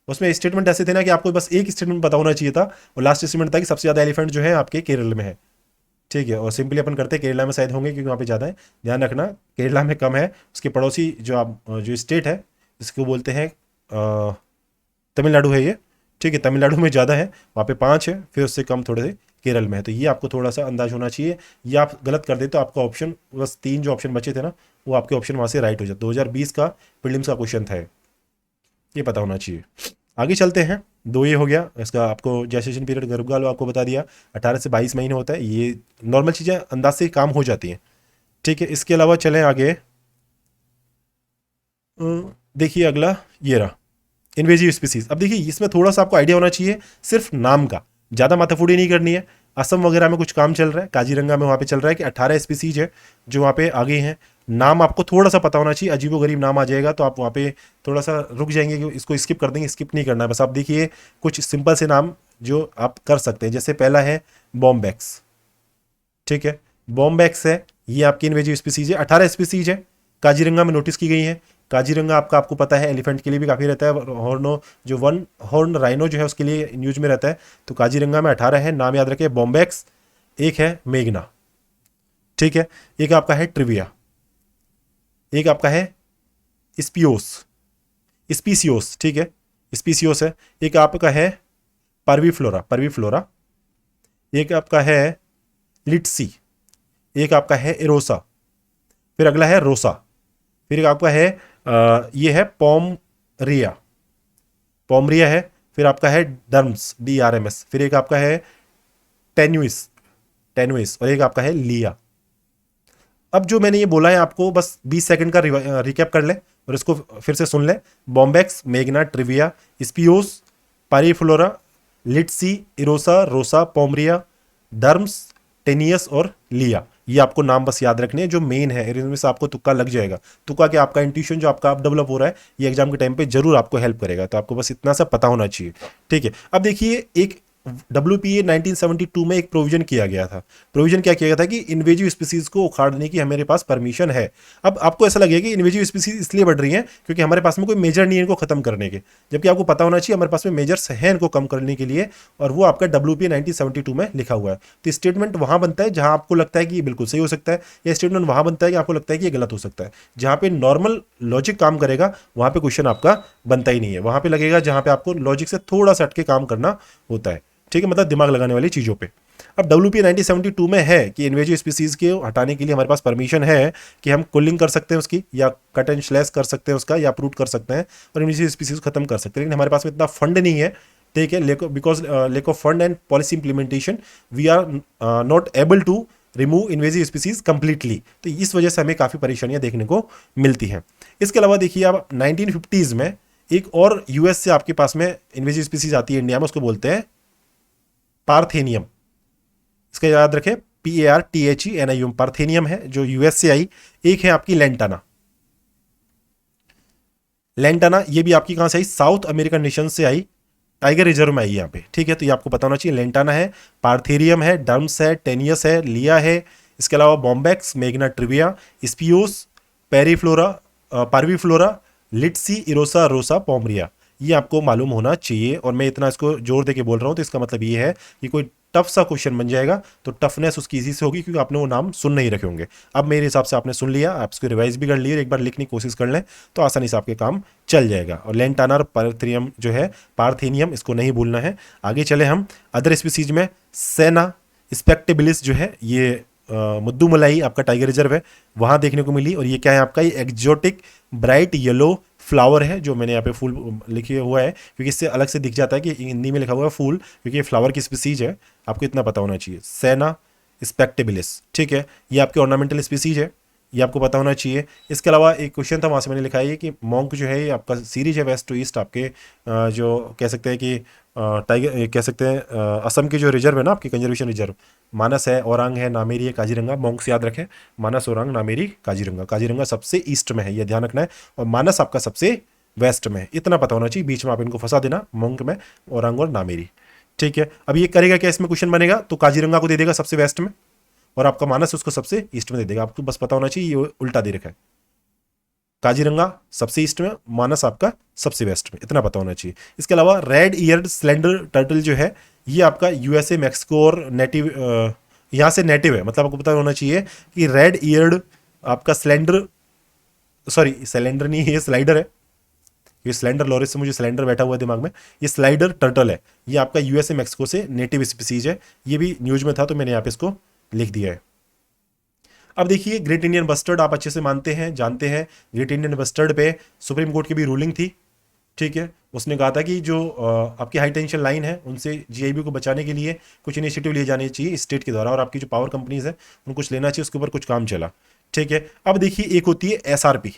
उसमें स्टेटमेंट ऐसे थे ना कि आपको बस एक स्टेटमेंट पता होना चाहिए था, और लास्ट स्टेटमेंट था कि सबसे ज़्यादा एलिफेंट जो है आपके केरल में है। ठीक है, और सिंपली अपन करते हैं केरला में शायद होंगे क्योंकि वहाँ पे ज़्यादा है। ध्यान रखना, केरला में कम है। उसके पड़ोसी जो आप जो स्टेट है जिसको बोलते हैं तमिलनाडु है ये। ठीक है, तमिलनाडु में ज़्यादा है, वहाँ पे 5 है, फिर उससे कम थोड़े से केरल में है। तो ये आपको थोड़ा सा अंदाज होना चाहिए। ये आप गलत कर देते तो आपका ऑप्शन, बस 3 जो ऑप्शन बचे थे ना, वो आपके ऑप्शन वहाँ से राइट हो जाते। 2020 का प्रीलिम्स का क्वेश्चन था ये पता होना चाहिए। आगे चलते हैं। 2 ये हो गया इसका, आपको जेस्टेशन पीरियड गर्भकाल आपको बता दिया, 18 से 22 महीने होता है। ये नॉर्मल चीज़ें अंदाज से काम हो जाती हैं। ठीक है, इसके अलावा चलें आगे। देखिए अगला ये रहा इन्वेजिव स्पीसीज। अब देखिए इसमें थोड़ा सा आपको आइडिया होना चाहिए सिर्फ नाम का, ज़्यादा माथाफोड़ी नहीं करनी है। असम वगैरह में कुछ काम चल रहा है, काजीरंगा में वहाँ पे चल रहा है कि 18 स्पीसीज है जो वहाँ पे आ गई हैं। नाम आपको थोड़ा सा पता होना चाहिए, अजीबोगरीब नाम आ जाएगा तो आप वहाँ पे थोड़ा सा रुक जाएंगे कि इसको स्किप कर देंगे। स्किप नहीं करना है, बस आप देखिए कुछ सिंपल से नाम जो आप कर सकते हैं। जैसे पहला है बॉम्बैक्स। ठीक है, बॉम्बैक्स है, ये आपकी इन्वेजिव स्पीसीज है, 18 स्पीसीज है, काजीरंगा में नोटिस की गई है। काजीरंगा आपको पता है एलिफेंट के लिए भी काफ़ी रहता है, हॉर्नो जो वन हॉर्न राइनो जो है उसके लिए न्यूज में रहता है। तो काजीरंगा में 18 है, नाम याद रखें बॉम्बैक्स। एक है मेघना। ठीक है, एक आपका है ट्रिविया, एक आपका है स्पियोस, स्पीसियोस। ठीक है, स्पीसियोस है। एक आपका है परवीफ्लोरा, परवीफ्लोरा। एक आपका है लिट्सी। एक आपका है एरोसा। फिर अगला है रोसा। फिर एक आपका है ये है पोमरिया, पोमरिया है। फिर आपका है डर्म्स, DRMS। फिर एक आपका है टेन्युइस, टेन्युइस। और एक आपका है लिया। अब जो मैंने ये बोला है आपको बस 20 सेकंड का रिकैप कर ले और इसको फिर से सुन ले। बॉम्बैक्स, मेघना, ट्रिविया, स्पियोस, पारीफ्लोरा, लिट्सी, इरोसा, रोसा, पोमरिया, डर्म्स, टेनियस और लिया। ये आपको नाम बस याद रखने हैं जो मेन है, इनमें से आपको तुक्का लग जाएगा। तुक्का क्या, आपका इंट्यूशन जो आपका आप डेवलप हो रहा है ये एग्जाम के टाइम पे जरूर आपको हेल्प करेगा। तो आपको बस इतना सा पता होना चाहिए। ठीक है, अब देखिए एक WPA 1972 में एक प्रोविजन किया गया था। प्रोविजन क्या किया गया था कि इन्वेजिव स्पीसीज को उखाड़ने की हमारे पास परमिशन है। अब आपको ऐसा लगेगा कि इन्वेजिव स्पीसीज इसलिए बढ़ रही हैं क्योंकि हमारे पास में कोई मेजर नहीं है इनको खत्म करने के, जबकि आपको पता होना चाहिए हमारे पास में मेजर्स हैं इनको कम करने के लिए, और वो आपका WPA 1972 में लिखा हुआ है। तो स्टेटमेंट वहां बनता है जहां आपको लगता है कि ये बिल्कुल सही हो सकता है, या स्टेटमेंट वहां बनता है कि आपको लगता है कि ये गलत हो सकता है। जहां पे नॉर्मल लॉजिक काम करेगा वहां पे क्वेश्चन आपका बनता ही नहीं है, वहां पे लगेगा जहां पे आपको लॉजिक से थोड़ा सा हटके काम करना होता है। ठीक है, मतलब दिमाग लगाने वाली चीज़ों पे। अब WPA 1972 में है कि इन्वेजिव स्पीसीज के हटाने के लिए हमारे पास परमिशन है कि हम कुलिंग कर सकते हैं उसकी, या कट एंड स्लैश कर सकते हैं उसका, या अप्रूट कर सकते हैं और इन्वेजिव स्पीसीज खत्म कर सकते हैं। लेकिन हमारे पास में इतना फंड नहीं है। ठीक है, because lack of fund and policy implementation we are not able to remove invasive species completely. तो इस वजह से हमें काफ़ी परेशानियां देखने को मिलती हैं। इसके अलावा देखिए आप 1950s में एक और US से आपके पास में इन्वेजिव स्पीसीज आती है इंडिया में, उसको बोलते हैं पार्थेनियम। इसका याद रखें PARTHENIUM, पार्थेनियम है जो US से आई। एक है आपकी लेंटाना, लेंटाना ये भी आपकी कहां से आई, साउथ अमेरिकन नेशन से आई, टाइगर रिजर्व में आई यहाँ पे। ठीक है, तो ये आपको पता होना चाहिए। लेंटाना है, पार्थेरियम है, डर्म्स है, टेनियस है, लिया है। इसके अलावा बॉम्बैक्स, मेघना, ट्रिविया, स्पियोस, पेरीफ्लोरा, पार्वीफ्लोरा, लिट्सी इरोसा रोसा पोमरिया, ये आपको मालूम होना चाहिए। और मैं इतना इसको जोर देके बोल रहा हूँ तो इसका मतलब ये है कि कोई टफ सा क्वेश्चन बन जाएगा तो टफनेस उसकी इजी से होगी, क्योंकि आपने वो नाम सुन नहीं रखे होंगे। अब मेरे हिसाब से आपने सुन लिया, आप इसको रिवाइज भी कर लिए, एक बार लिखने की कोशिश कर लें तो आसानी से आपके काम चल जाएगा। और लेंटाना और पार्थेनियम जो है, पार्थेनियम, इसको नहीं भूलना है। आगे चले हम अदर स्पीसीज में, सेना स्पेक्टेबिलिस जो है ये मुद्दुमलाई आपका टाइगर रिजर्व है, वहाँ देखने को मिली। और ये क्या है आपका, ये एक्जोटिक ब्राइट येलो फ्लावर है, जो मैंने यहाँ पे फूल लिखे हुआ है क्योंकि इससे अलग से दिख जाता है कि हिंदी में लिखा हुआ है फूल, क्योंकि ये फ्लावर की स्पीसीज है, आपको इतना पता होना चाहिए। सेना स्पेक्टेबिलिस, ठीक है, ये आपके ऑर्नामेंटल स्पीसीज है, ये आपको पता होना चाहिए। इसके अलावा एक क्वेश्चन था, वहाँ से मैंने लिखा है कि मॉन्क जो है ये आपका सीरीज है वेस्ट टू ईस्ट, आपके जो कह सकते हैं कि टाइगर कह सकते हैं, असम के जो रिजर्व है ना आपकी कंजर्वेशन रिजर्व, मानस है, औरांग है, नामेरी है, काजीरंगा। मॉन्क्स याद रखें, मानस, औरांग, नामेरी, काजीरंगा। काजीरंगा सबसे ईस्ट में है, ये ध्यान रखना है, और मानस आपका सबसे वेस्ट में है, इतना पता होना चाहिए। बीच में आप इनको फंसा देना, मॉन्क में औरांग और नामेरी, ठीक है। अब ये करेगा क्या, इसमें क्वेश्चन बनेगा तो काजीरंगा को दे देगा सबसे वेस्ट में, और आपका मानस उसको सबसे ईस्ट में दे देगा। आपको बस पता होना चाहिए ये उल्टा दे रखा है, काजीरंगा सबसे ईस्ट में, मानस आपका सबसे वेस्ट में, इतना पता होना चाहिए। इसके अलावा रेड ईयर्ड स्लेंडर टर्टल जो है ये आपका यूएसए, मैक्सिको और नेटिव, यहाँ से नेटिव है, मतलब आपको पता होना चाहिए कि रेड ईयर्ड आपका स्लेंडर, सॉरी स्लेंडर नहीं, ये स्लाइडर है, ये स्लेंडर लॉरिस से मुझे स्लेंडर बैठा हुआ है दिमाग में, ये स्लाइडर टर्टल है, ये आपका यूएसए मैक्सिको से नेटिव स्पीसीज है। ये भी न्यूज में था तो मैंने यहाँ पे इसको लिख दिया है। अब देखिए ग्रेट इंडियन बस्टर्ड आप अच्छे से मानते हैं, जानते हैं, ग्रेट इंडियन बस्टर्ड पे सुप्रीम कोर्ट की भी रूलिंग थी, ठीक है। उसने कहा था कि जो आपकी हाई टेंशन लाइन है उनसे जीआईबी को बचाने के लिए कुछ इनिशिएटिव लिए जाने चाहिए स्टेट के द्वारा, और आपकी जो पावर कंपनीज है उनको कुछ लेना चाहिए, उसके ऊपर कुछ काम चला, ठीक है। अब देखिए एक होती है एसआरपी।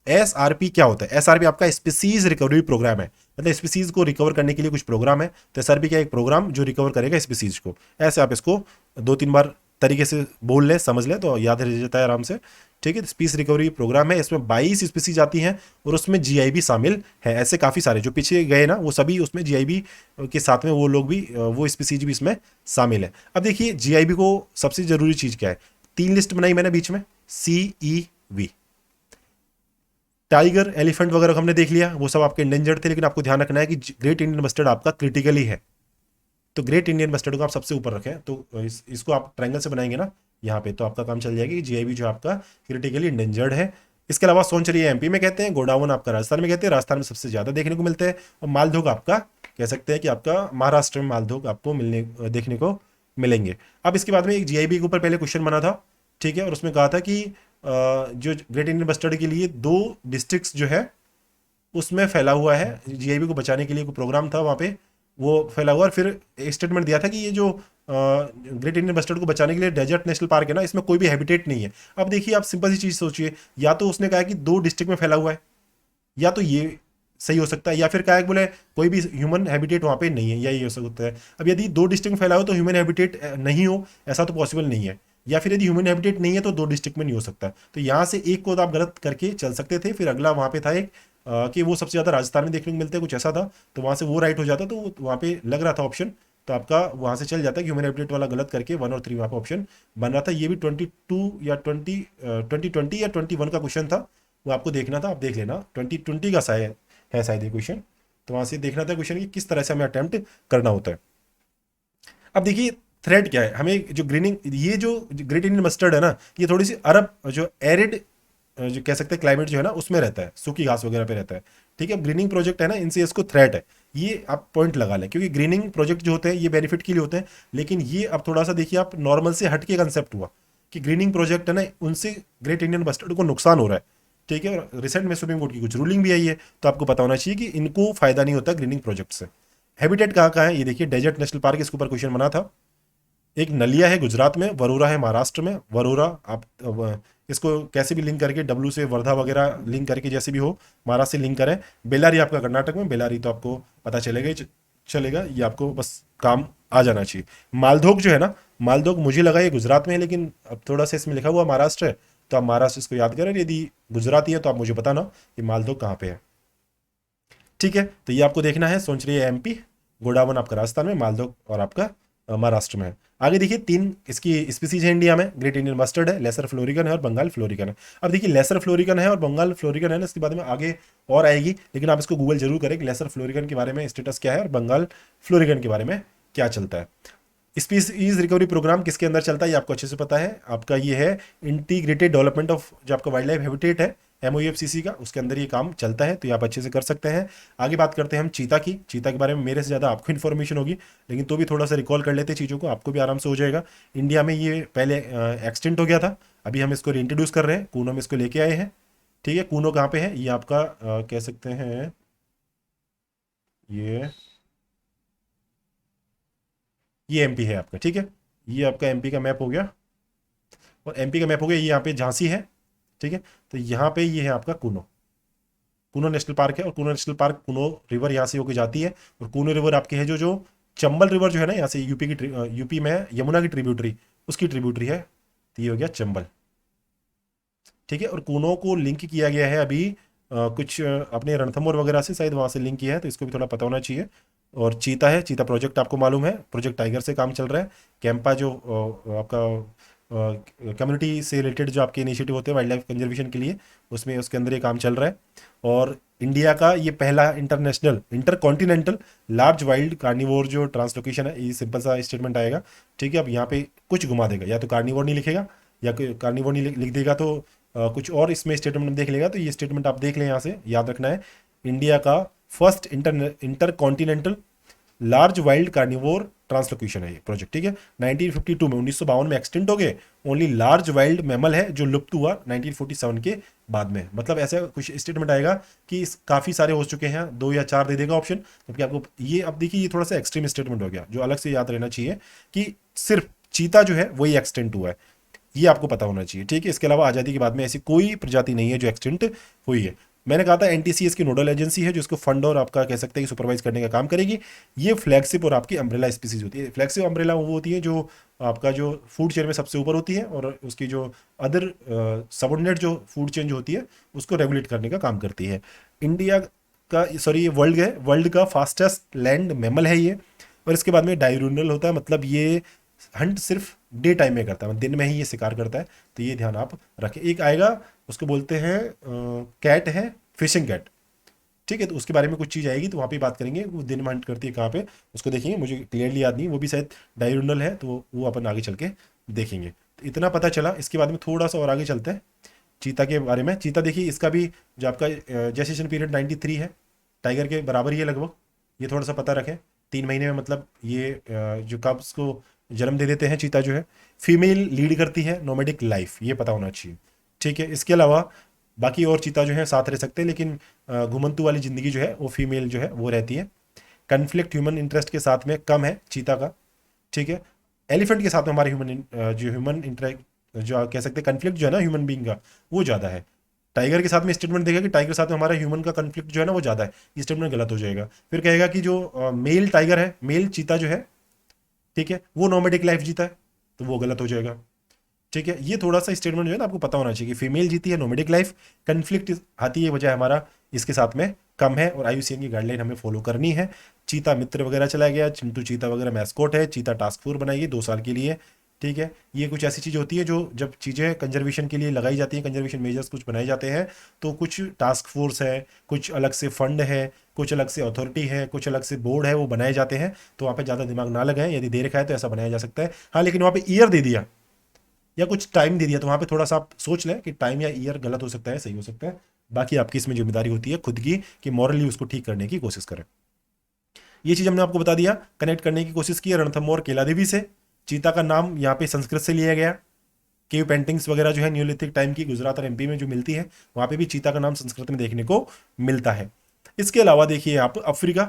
एसआरपी क्या होता है, एसआरपी आपका स्पीसीज रिकवरी प्रोग्राम है, मतलब स्पीसीज को रिकवर करने के लिए कुछ प्रोग्राम है। तो एसआरपी क्या, एक प्रोग्राम जो रिकवर करेगा स्पीसीज को। ऐसे आप इसको 2-3 बार तरीके से बोल लें, समझ लें तो याद रह जाता है आराम से, ठीक है। स्पीस रिकवरी प्रोग्राम है, इसमें 22 स्पीसीज आती हैं और उसमें जीआईबी शामिल है। ऐसे काफ़ी सारे जो पीछे गए ना वो सभी उसमें जीआईबी के साथ में वो लोग भी, वो स्पीसीज भी इसमें शामिल है। अब देखिए जीआईबी को सबसे जरूरी चीज़ क्या है, 3 लिस्ट बनाई मैंने बीच में, CEV, टाइगर, एलिफेंट वगैरह हमने देख लिया, वो सब आपके इंडेंजर्ड थे, लेकिन आपको ध्यान रखना है कि ग्रेट इंडियन बस्टर्ड आपका क्रिटिकली है, तो ग्रेट इंडियन बस्टर्ड को आप सबसे ऊपर रखें। तो इसको आप ट्रायंगल से बनाएंगे ना यहाँ पे, तो आपका काम चल जाएगा कि जीआईबी जो आपका क्रिटिकली इंडेंजर्ड है। इसके अलावा सोनचरी एमपी में कहते हैं, गोडाउन आपका राजस्थान में कहते हैं, राजस्थान में सबसे ज़्यादा देखने को मिलते हैं, और मालधोग आपका कह सकते हैं कि आपका महाराष्ट्र में मालधोग आपको देखने को मिलेंगे। अब इसके बाद में एक जीआईबी के ऊपर पहले क्वेश्चन बना था, ठीक है, और उसमें कहा था कि जो ग्रेट इंडियन बस्टर्ड के लिए 2 डिस्ट्रिक्ट्स जो है उसमें फैला हुआ है, जीआईबी को बचाने के लिए कोई प्रोग्राम था वहाँ पे वो फैला हुआ, और फिर स्टेटमेंट दिया था कि ये जो ग्रेट इंडियन बस्टर्ड को बचाने के लिए डेजर्ट नेशनल पार्क है ना, इसमें कोई भी हैबिटेट नहीं है। अब देखिए आप सिंपल सी चीज़ सोचिए, या तो उसने कहा कि 2 डिस्ट्रिक्ट में फैला हुआ है, या तो ये सही हो सकता है, या फिर कहा है बोले कोई भी ह्यूमन हैबिटेट वहाँ पे नहीं है, या ये हो सकता है। अब यदि 2 डिस्ट्रिक्ट में फैला हो तो ह्यूमन हैबिटेट नहीं हो, ऐसा तो पॉसिबल नहीं है, या फिर यदि ह्यूमन हैबिटेट नहीं है तो 2 डिस्ट्रिक्ट में नहीं हो सकता। तो यहाँ से एक को तो आप गलत करके चल सकते थे, फिर अगला वहाँ पे था एक कि वो सबसे ज़्यादा राजस्थान में देखने को मिलते हैं, कुछ ऐसा था, तो वहाँ से वो राइट हो जाता, तो वहाँ पे लग रहा था ऑप्शन, तो आपका वहाँ से चल जाता है कि ह्यूमन हैबिटेट वाला गलत करके 1 और 3 वहाँ पे ऑप्शन बन रहा था। ये भी 22 या 2020 या 21 का क्वेश्चन था, वो आपको देखना था, आप देख लेना, 2020 का शायद ये क्वेश्चन, तो वहाँ से देखना था क्वेश्चन कि किस तरह से हमें अटैम्प्ट करना होता है। अब देखिए थ्रेड क्या है, हमें जो ग्रीनिंग, ये जो ग्रेट इंडियन मस्टर्ड है ना, ये थोड़ी सी अरब जो एरिड जो कह सकते हैं क्लाइमेट जो है ना उसमें रहता है, सूखी घास वगैरह पे रहता है, ठीक है। ग्रीनिंग प्रोजेक्ट है ना, इनसे इसको थ्रेट है, ये आप पॉइंट लगा लें, क्योंकि ग्रीनिंग प्रोजेक्ट जो होते हैं ये बेनिफिट के लिए होते हैं, लेकिन ये अब थोड़ा सा देखिए आप नॉर्मल से हट के कंसेप्ट हुआ कि ग्रीनिंग प्रोजेक्ट है ना उनसे ग्रेट इंडियन बस्टर्ड को नुकसान हो रहा है, ठीक है। और रिसेंट में सुप्रीम कोर्ट की कुछ रूलिंग भी आई है, तो आपको पता होना चाहिए कि इनको फायदा नहीं होता ग्रीनिंग प्रोजेक्ट से। हैबिटेट कहाँ कहाँ है, ये देखिए डेजर्ट नेशनल पार्क, इसके ऊपर क्वेश्चन बना था। एक नलिया है गुजरात में, वरोरा है महाराष्ट्र में, वरोरा आप इसको कैसे भी लिंक करके डब्लू से वर्धा वगैरह लिंक करके जैसे भी हो महाराष्ट्र से लिंक करें। बेलारी आपका कर्नाटक में, बेलारी तो आपको पता चलेगा ही चलेगा, ये आपको बस काम आ जाना चाहिए। मालधोग जो है ना, मालधोग मुझे लगा ये गुजरात में है, लेकिन अब थोड़ा सा इसमें लिखा हुआ महाराष्ट्र है, तो आप महाराष्ट्र इसको याद करें, यदि गुजराती है तो आप मुझे बताना कि मालधोग कहाँ पे है, ठीक है। तो ये आपको देखना है, सोच रही है एमपी, गोडावन आपका राजस्थान में, मालधोग और आपका महाराष्ट्र में है। आगे देखिए 3 इसकी स्पीसीज है इंडिया में, ग्रेट इंडियन मस्टर्ड है, लेसर फ्लोरिकन है और बंगाल फ्लोरिकन है। अब देखिए लेसर फ्लोरिकन है और बंगाल फ्लोरिकन है ना, इसके बाद में आगे और आएगी, लेकिन आप इसको गूगल जरूर करें कि लेसर फ्लोरिकन के बारे में स्टेटस क्या है और बंगाल फ्लोरिकन के बारे में क्या चलता है। स्पीसीज रिकवरी प्रोग्राम किसके अंदर चलता है ये आपको अच्छे से पता है, आपका ये है इंटीग्रेटेड डेवलपमेंट ऑफ जो आपका वाइल्ड लाइफ हैबिटेट है MOEFCC का, उसके अंदर ये काम चलता है, तो ये आप अच्छे से कर सकते हैं। आगे बात करते हैं हम चीता की। चीता के बारे में मेरे से ज़्यादा आपको इन्फॉर्मेशन होगी, लेकिन तो भी थोड़ा सा रिकॉल कर लेते हैं चीज़ों को, आपको भी आराम से हो जाएगा। इंडिया में ये पहले एक्सटेंट हो गया था, अभी हम इसको रीइंट्रोड्यूस कर रहे हैं, कूनो में इसको लेके आए हैं। ठीक है, कूनो कहाँ पे है, ये आपका कह सकते हैं ये MP है आपका। ठीक है, ये आपका MP का मैप हो गया, और MP का मैप हो गया, ये यहाँ पे झांसी है। ठीक है, तो यहाँ पे ये है आपका कूनो, कूनो नेशनल पार्क है, और Kuno national park Kuno river यहाँ से होकर जाती है, और कूनो रिवर आपकी है जो जो चंबल रिवर जो है ना, यहाँ से यूपी में है, यमुना की ट्रिब्यूटरी, उसकी ट्रिब्यूटरी है, तो ये हो गया चंबल। ठीक है, और कूनो को लिंक किया गया है अभी कुछ अपने रणथंभौर वगैरह से, शायद वहाँ से लिंक किया है, तो इसको भी थोड़ा पता होना चाहिए। और चीता है, चीता प्रोजेक्ट आपको मालूम है, प्रोजेक्ट टाइगर से काम चल रहा है। कैंपा जो आपका कम्युनिटी से रिलेटेड जो आपके इनिशिएटिव होते हैं वाइल्ड लाइफ कंजर्वेशन के लिए, उसमें उसके अंदर ये काम चल रहा है। और इंडिया का ये पहला international intercontinental large wild carnivore जो ट्रांसलोकेशन है, ये सिंपल सा स्टेटमेंट आएगा। ठीक है, अब यहाँ पे कुछ घुमा देगा, या तो कार्निवोर नहीं लिखेगा, या कार्निवोर नहीं लिख देगा तो कुछ और इसमें स्टेटमेंट देख लेगा, तो ये स्टेटमेंट आप देख लें, यहाँ से याद रखना है। इंडिया का first intercontinental large wild carnivore translocation है ये प्रोजेक्ट। ठीक है, 1952 में 1952 में एक्सटेंट हो गए, ओनली लार्ज वाइल्ड मैमल है जो लुप्त हुआ 1947 के बाद में। मतलब ऐसा कुछ स्टेटमेंट आएगा कि काफ़ी सारे हो चुके हैं, 2 या 4 दे देगा ऑप्शन, जबकि आपको ये, अब देखिए ये थोड़ा सा एक्सट्रीम स्टेटमेंट हो गया, जो अलग से याद रहना चाहिए कि सिर्फ चीता जो है वही एक्सटेंट हुआ है, ये आपको पता होना चाहिए। ठीक है, इसके अलावा आज़ादी के बाद में ऐसी कोई प्रजाति नहीं है जो एक्सटेंट हुई है। मैंने कहा था NTCS की नोडल एजेंसी है जो इसको फंड और आपका कह सकते हैं कि सुपरवाइज करने का काम करेगी। ये फ्लैगशिप और आपकी अम्ब्रेला स्पीसीज होती है। फ्लैगशिप अम्ब्रेला वो होती है जो आपका जो फूड चेन में सबसे ऊपर होती है, और उसकी जो अदर सबऑर्डिनेट जो फूड चेन जो होती है उसको रेगुलेट करने का काम करती है। इंडिया का, सॉरी, ये वर्ल्ड का फास्टेस्ट लैंड मैमल है ये। और इसके बाद में डायurnal होता है, मतलब ये हंट सिर्फ डे टाइम में करता है, मतलब दिन में ही ये शिकार करता है, तो ये ध्यान आप रखें। एक आएगा, उसको बोलते हैं कैट है, फिशिंग कैट। ठीक है, तो उसके बारे में कुछ चीज़ आएगी, तो वहाँ पे बात करेंगे वो दिन में हंट करती है कहाँ पे, उसको देखेंगे। मुझे क्लियरली याद नहीं, वो भी शायद डायurnal है, तो वो अपन आगे चल के देखेंगे। तो इतना पता चला। इसके बाद में थोड़ा सा और आगे चलते हैं चीता के बारे में। चीता देखिए, इसका भी जो आपका जेस्टेशन पीरियड 93 है, टाइगर के बराबर ही है लगभग, ये थोड़ा सा पता रखें। 3 महीने में मतलब ये जो कब्स को जन्म दे देते हैं चीता जो है। फीमेल लीड करती है नोमैडिक लाइफ, ये पता होना चाहिए। ठीक है, इसके अलावा बाकी और चीता जो है साथ रह सकते हैं, लेकिन घुमंतु वाली ज़िंदगी जो है वो फीमेल जो है वो रहती है। कन्फ्लिक्ट ह्यूमन इंटरेस्ट के साथ में कम है चीता का। ठीक है, एलिफेंट के साथ में हमारे ह्यूमन इंटरेक्ट जो कह सकते हैं कन्फ्लिक्ट जो है ना ह्यूमन बींग का, वो ज़्यादा है। टाइगर के साथ में स्टेटमेंट देगा कि टाइगर के साथ में हमारा ह्यूमन का कन्फ्लिक्ट जो है ना वो ज़्यादा है, ये स्टेटमेंट गलत हो जाएगा। फिर कहेगा कि जो मेल टाइगर है, मेल चीता जो है, ठीक है, वो नोमैडिक लाइफ जीता है, तो वो गलत हो जाएगा। ठीक है, ये थोड़ा सा स्टेटमेंट जो है ना आपको पता होना चाहिए कि फीमेल जीती है नोमैडिक लाइफ, कन्फ्लिक्ट आती है वजह हमारा इसके साथ में कम है, और IUCN की गाइडलाइन हमें फॉलो करनी है। चीता मित्र वगैरह चला गया, चिंटू चीता वगैरह मैस्कोट है। चीता टास्क फोर्स बनाई 2 साल के लिए। ठीक है, ये कुछ ऐसी चीज़ होती है जो जब चीज़ें कंजर्वेशन के लिए लगाई जाती हैं, कंजर्वेशन मेजर्स कुछ बनाए जाते हैं, तो कुछ टास्क फोर्स है, कुछ अलग से फंड है, कुछ अलग से अथॉरिटी है, कुछ अलग से बोर्ड है, वो बनाए जाते हैं। तो वहाँ पे ज़्यादा दिमाग ना लगाएं, यदि दे रखा है तो ऐसा बनाया जा सकता है। हाँ, लेकिन वहाँ पे ईयर दे दिया या कुछ टाइम दे दिया, तो वहाँ पे थोड़ा सा आप सोच लें कि टाइम या ईयर गलत हो सकता है, सही हो सकता है। बाकी आपकी इसमें जिम्मेदारी होती है खुद की कि मॉरली उसको ठीक करने की कोशिश करें। ये चीज़ हमने आपको बता दिया, कनेक्ट करने की कोशिश की रणथंभौर केला देवी से। चीता का नाम यहाँ पे संस्कृत से लिया गया। केव पेंटिंग्स वगैरह जो है न्यूलिथिक टाइम की गुजरात और MP में जो मिलती है, वहाँ पे भी चीता का नाम संस्कृत में देखने को मिलता है। इसके अलावा देखिए आप अफ्रीका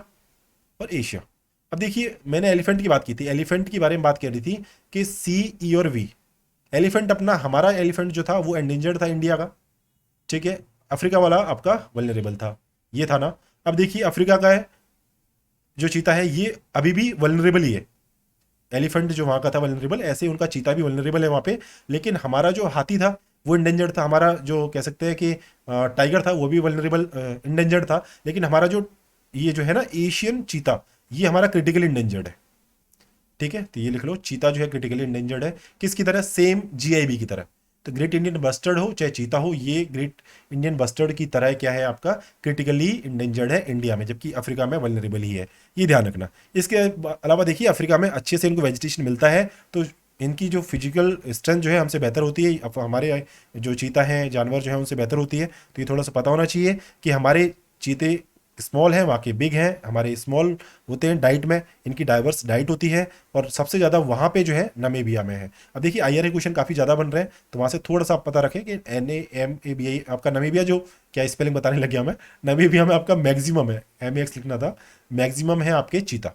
और एशिया। अब देखिए, मैंने एलिफेंट की बात की थी, एलिफेंट के बारे में बात कर रही थी कि C, E और V। एलिफेंट अपना, हमारा एलिफेंट जो था वो एंडेंजर्ड था इंडिया का। ठीक है, अफ्रीका वाला आपका वल्नरेबल था, ये था ना। अब देखिए अफ्रीका का है जो चीता है, ये अभी भी वल्नरेबल ही है। एलिफेंट जो वहाँ का था वल्नरेबल, ऐसे उनका चीता भी वल्नरेबल है वहाँ पे। लेकिन हमारा जो हाथी था वो इंडेंजर्ड था, हमारा जो कह सकते हैं कि टाइगर था वो भी वल्नरेबल इंडेंजर्ड था। लेकिन हमारा जो ये जो है ना एशियन चीता, ये हमारा क्रिटिकल इंडेंजर्ड है। ठीक है, तो ये लिख लो, चीता जो है क्रिटिकली इंडेंजर्ड है। किसकी तरह? सेम जीआईबी की तरह। तो ग्रेट इंडियन बस्टर्ड हो चाहे चीता हो, ये ग्रेट इंडियन बस्टर्ड की तरह क्या है आपका, क्रिटिकली इंडेंजर्ड है इंडिया में, जबकि अफ्रीका में वल्नरेबल ही है, ये ध्यान रखना। इसके अलावा देखिए अफ्रीका में अच्छे से इनको वेजिटेशन मिलता है, तो इनकी जो फिजिकल स्ट्रेंथ जो है हमसे बेहतर होती है, हमारे जो चीता हैं जानवर जो है उनसे बेहतर होती है। तो ये थोड़ा सा पता होना चाहिए कि हमारे चीते स्मॉल हैं, वहाँ के बिग हैं, हमारे स्मॉल होते हैं डाइट में, इनकी डाइवर्स डाइट होती है, और सबसे ज़्यादा वहाँ पे जो है नमीबिया में है। अब देखिए IRA क्वेश्चन काफ़ी ज़्यादा बन रहे हैं, तो वहाँ से थोड़ा सा आप पता रखें कि NAMABI आपका नमीबिया, जो क्या स्पेलिंग बताने लग गया मैं, नमीबिया में आपका मैक्सिमम है, MAX लिखना था, मैक्सिमम है आपके चीता,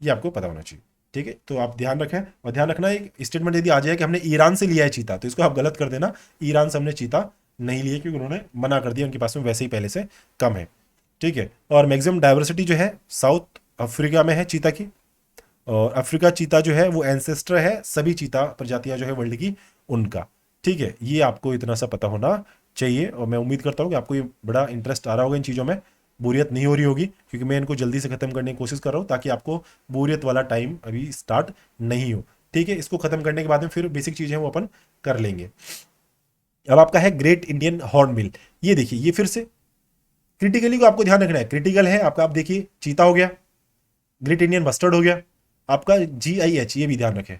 ये आपको पता होना चाहिए। ठीक है, तो आप ध्यान रखें, और ध्यान रखना एक स्टेटमेंट यदि आ जाए कि हमने ईरान से लिया है चीता, तो इसको आप गलत कर देना, ईरान से हमने चीता नहीं लिए, क्योंकि उन्होंने मना कर दिया, उनके पास में वैसे ही पहले से कम है। ठीक है, और मैक्सिमम डाइवर्सिटी जो है साउथ अफ्रीका में है चीता की, और अफ्रीका चीता जो है वो एंसेस्टर है सभी चीता प्रजातियां जो है वर्ल्ड की, उनका। ठीक है, ये आपको इतना सा पता होना चाहिए, और मैं उम्मीद करता हूँ कि आपको ये बड़ा इंटरेस्ट आ रहा होगा इन चीज़ों में, बोरियत नहीं हो रही होगी, क्योंकि मैं इनको जल्दी से ख़त्म करने की कोशिश कर रहा हूँ, ताकि आपको बोरियत वाला टाइम अभी स्टार्ट नहीं हो। ठीक है, इसको ख़त्म करने के बाद में फिर बेसिक चीज़ें वो अपन कर लेंगे। अब आपका है ग्रेट इंडियन हॉर्नबिल। ये देखिए, ये फिर से क्रिटिकली को आपको ध्यान रखना है, क्रिटिकल है आपका। आप देखिए चीता हो गया, ग्रेट इंडियन बस्टर्ड हो गया, आपका GIH ये भी ध्यान रखें,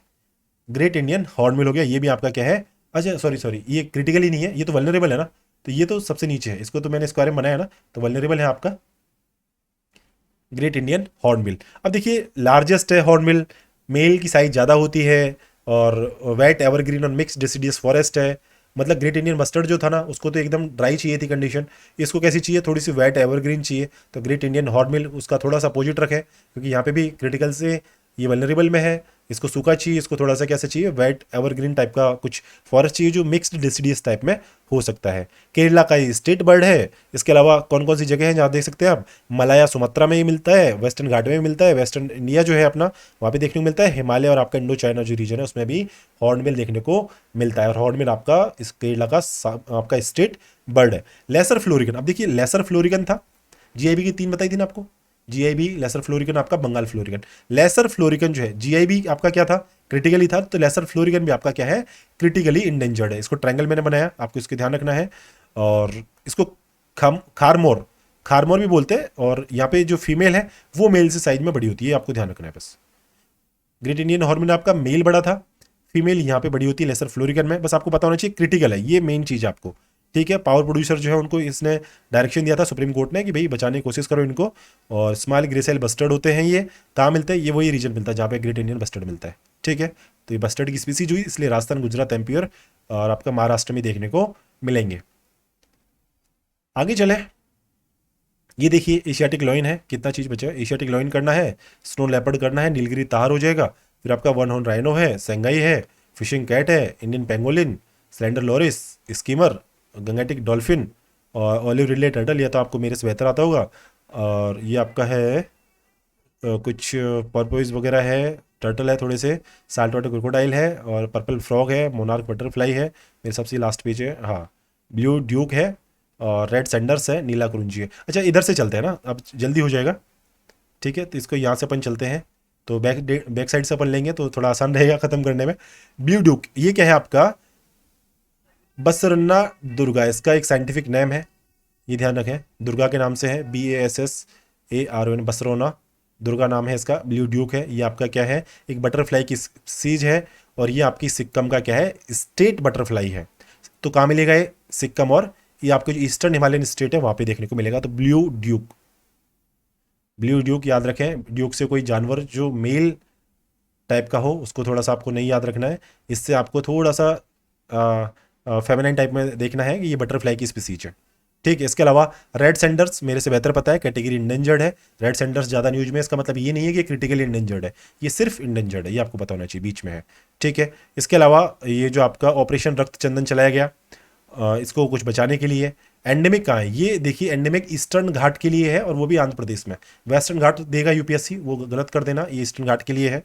ग्रेट इंडियन हॉर्नबिल हो गया, ये भी आपका क्या है, अच्छा सॉरी सॉरी, ये क्रिटिकल ही नहीं है, ये तो वल्नरेबल है ना, तो ये तो सबसे नीचे है, इसको तो मैंने इसके बारे में बनाया ना, तो वल्नरेबल है आपका ग्रेट इंडियन हॉर्नबिल। अब देखिए लार्जेस्ट है हॉर्नबिल, मेल की साइज ज़्यादा होती है, और वेट एवरग्रीन और मिक्स डिसीडियस फॉरेस्ट है। मतलब ग्रेट इंडियन मस्टर्ड जो था ना, उसको तो एकदम ड्राई चाहिए थी कंडीशन, इसको कैसी चाहिए, थोड़ी सी वेट एवरग्रीन चाहिए। तो ग्रेट इंडियन हॉर्नबिल उसका थोड़ा सा अपोजिट रखें, क्योंकि यहाँ पे भी क्रिटिकल से ये वल्नरेबल में है, इसको सूखा चाहिए, इसको थोड़ा सा कैसा चाहिए, वेट एवरग्रीन टाइप का कुछ फॉरेस्ट चाहिए, जो मिक्स्ड डिसीडियस टाइप में हो सकता है। केरला का ये स्टेट बर्ड है। इसके अलावा कौन कौन सी जगह है जहाँ देख सकते हैं आप, मलाया सुमात्रा में ही मिलता है, वेस्टर्न घाट में भी मिलता है, वेस्टर्न इंडिया जो है अपना वहाँ पे देखने को मिलता है, हिमालय और आपका इंडो चाइना जो रीजन है उसमें भी हॉर्नबिल देखने को मिलता है। और हॉर्नबिल आपका इस केरला का आपका स्टेट बर्ड है। लेसर फ्लोरिकन, अब देखिए लेसर फ्लोरिकन था, GIB की 3 बताई थी ना आपको, GIB लेसर फ्लोरिकन आपका बंगाल फ्लोरिकन। लेसर फ्लोरिकन जो है, GIB आपका क्या था, क्रिटिकली था, तो लेसर फ्लोरिकन भी आपका क्या है, क्रिटिकली इंडेंजर्ड है। इसको ट्रायंगल मैंने बनाया, आपको इसके ध्यान रखना है। और इसको खारमोर, खारमोर भी बोलते हैं, और यहाँ पे जो फीमेल है वो मेल से साइज में बड़ी होती है, आपको ध्यान रखना है बस। ग्रेट इंडियन हॉर्नबिल आपका मेल बड़ा था, फीमेल यहाँ पे बड़ी होती है लेसर फ्लोरिकन में, बस आपको पता होना चाहिए क्रिटिकल है, ये मेन चीज़ है आपको। ठीक है, पावर प्रोड्यूसर जो है उनको इसने डायरेक्शन दिया था सुप्रीम कोर्ट ने कि भाई बचाने की कोशिश करो इनको। और स्मॉल ग्रेसेल बस्टर्ड होते हैं, ये कहाँ मिलते हैं, ये वही रीजन मिलता है जहाँ पे ग्रेट इंडियन बस्टर्ड मिलता है। ठीक है, तो ये बस्टर्ड की स्पीसीज हुई, इसलिए राजस्थान, गुजरात, MP और आपका महाराष्ट्र में देखने को मिलेंगे। आगे चले, ये देखिए एशियाटिक लॉइन है, कितना चीज़ बचा है, एशियाटिक लॉइन करना है, स्नो लेपर्ड करना है, नीलगिरी तार हो जाएगा, फिर आपका वन हॉर्न राइनो है, सेंगाई है, फिशिंग कैट है, Indian pangolin, slender loris, skimmer, Gangetic dolphin, और ऑलिव रिडले टर्टल, यह तो आपको मेरे से बेहतर आता होगा। और ये आपका है कुछ पर्पोइज वगैरह है, टर्टल है थोड़े से, साल्ट वाटर क्रोकोडाइल है, और पर्पल फ्रॉग है, मोनार्क बटरफ्लाई है, मेरे सबसे लास्ट पेज है, हाँ ब्लू ड्यूक है, और रेड सेंडर्स है, नीला कुरुंजी है। अच्छा इधर से चलते हैं ना, अब जल्दी हो जाएगा। ठीक है, तो इसको यहाँ से अपन चलते हैं, तो बैक साइड से अपन लेंगे तो थोड़ा आसान रहेगा ख़त्म करने में। ब्लू ड्यूक ये क्या है आपका, बसरन्ना दुर्गा, इसका एक साइंटिफिक नेम है, ये ध्यान रखें, दुर्गा के नाम से है, BASSARON, बसरोना दुर्गा नाम है इसका। ब्लू ड्यूक है, ये आपका क्या है, एक बटरफ्लाई की सीज है, और ये आपकी सिक्किम का क्या है, स्टेट बटरफ्लाई है। तो कहाँ मिलेगा ये, सिक्किम, और ये आपके जो ईस्टर्न हिमालयन स्टेट है वहाँ पे देखने को मिलेगा। तो ब्लू ड्यूक, ब्लू ड्यूक याद रखें, ड्यूक से कोई जानवर जो मेल टाइप का हो उसको थोड़ा सा आपको नहीं याद रखना है, इससे आपको थोड़ा सा फेमिनाइन टाइप में देखना है कि ये बटरफ्लाई की स्पीसीज है। ठीक है, इसके अलावा रेड सेंडर्स मेरे से बेहतर पता है, कैटेगरी इंडेंजर्ड है, रेड सेंडर्स ज़्यादा न्यूज में, इसका मतलब ये नहीं है कि क्रिटिकली इंडेंजर्ड है, ये सिर्फ इंडेंजर्ड है, ये आपको पता होना चाहिए, बीच में है। ठीक है, इसके अलावा ये जो आपका ऑपरेशन रक्त चंदन चलाया गया, इसको कुछ बचाने के लिए। एंडेमिक कहाँ है, ये देखिए एंडेमिक ईस्टर्न घाट के लिए है, और वो भी आंध्र प्रदेश में। वेस्टर्न घाट देगा UPSC, वो गलत कर देना, ये ईस्टर्न घाट के लिए है।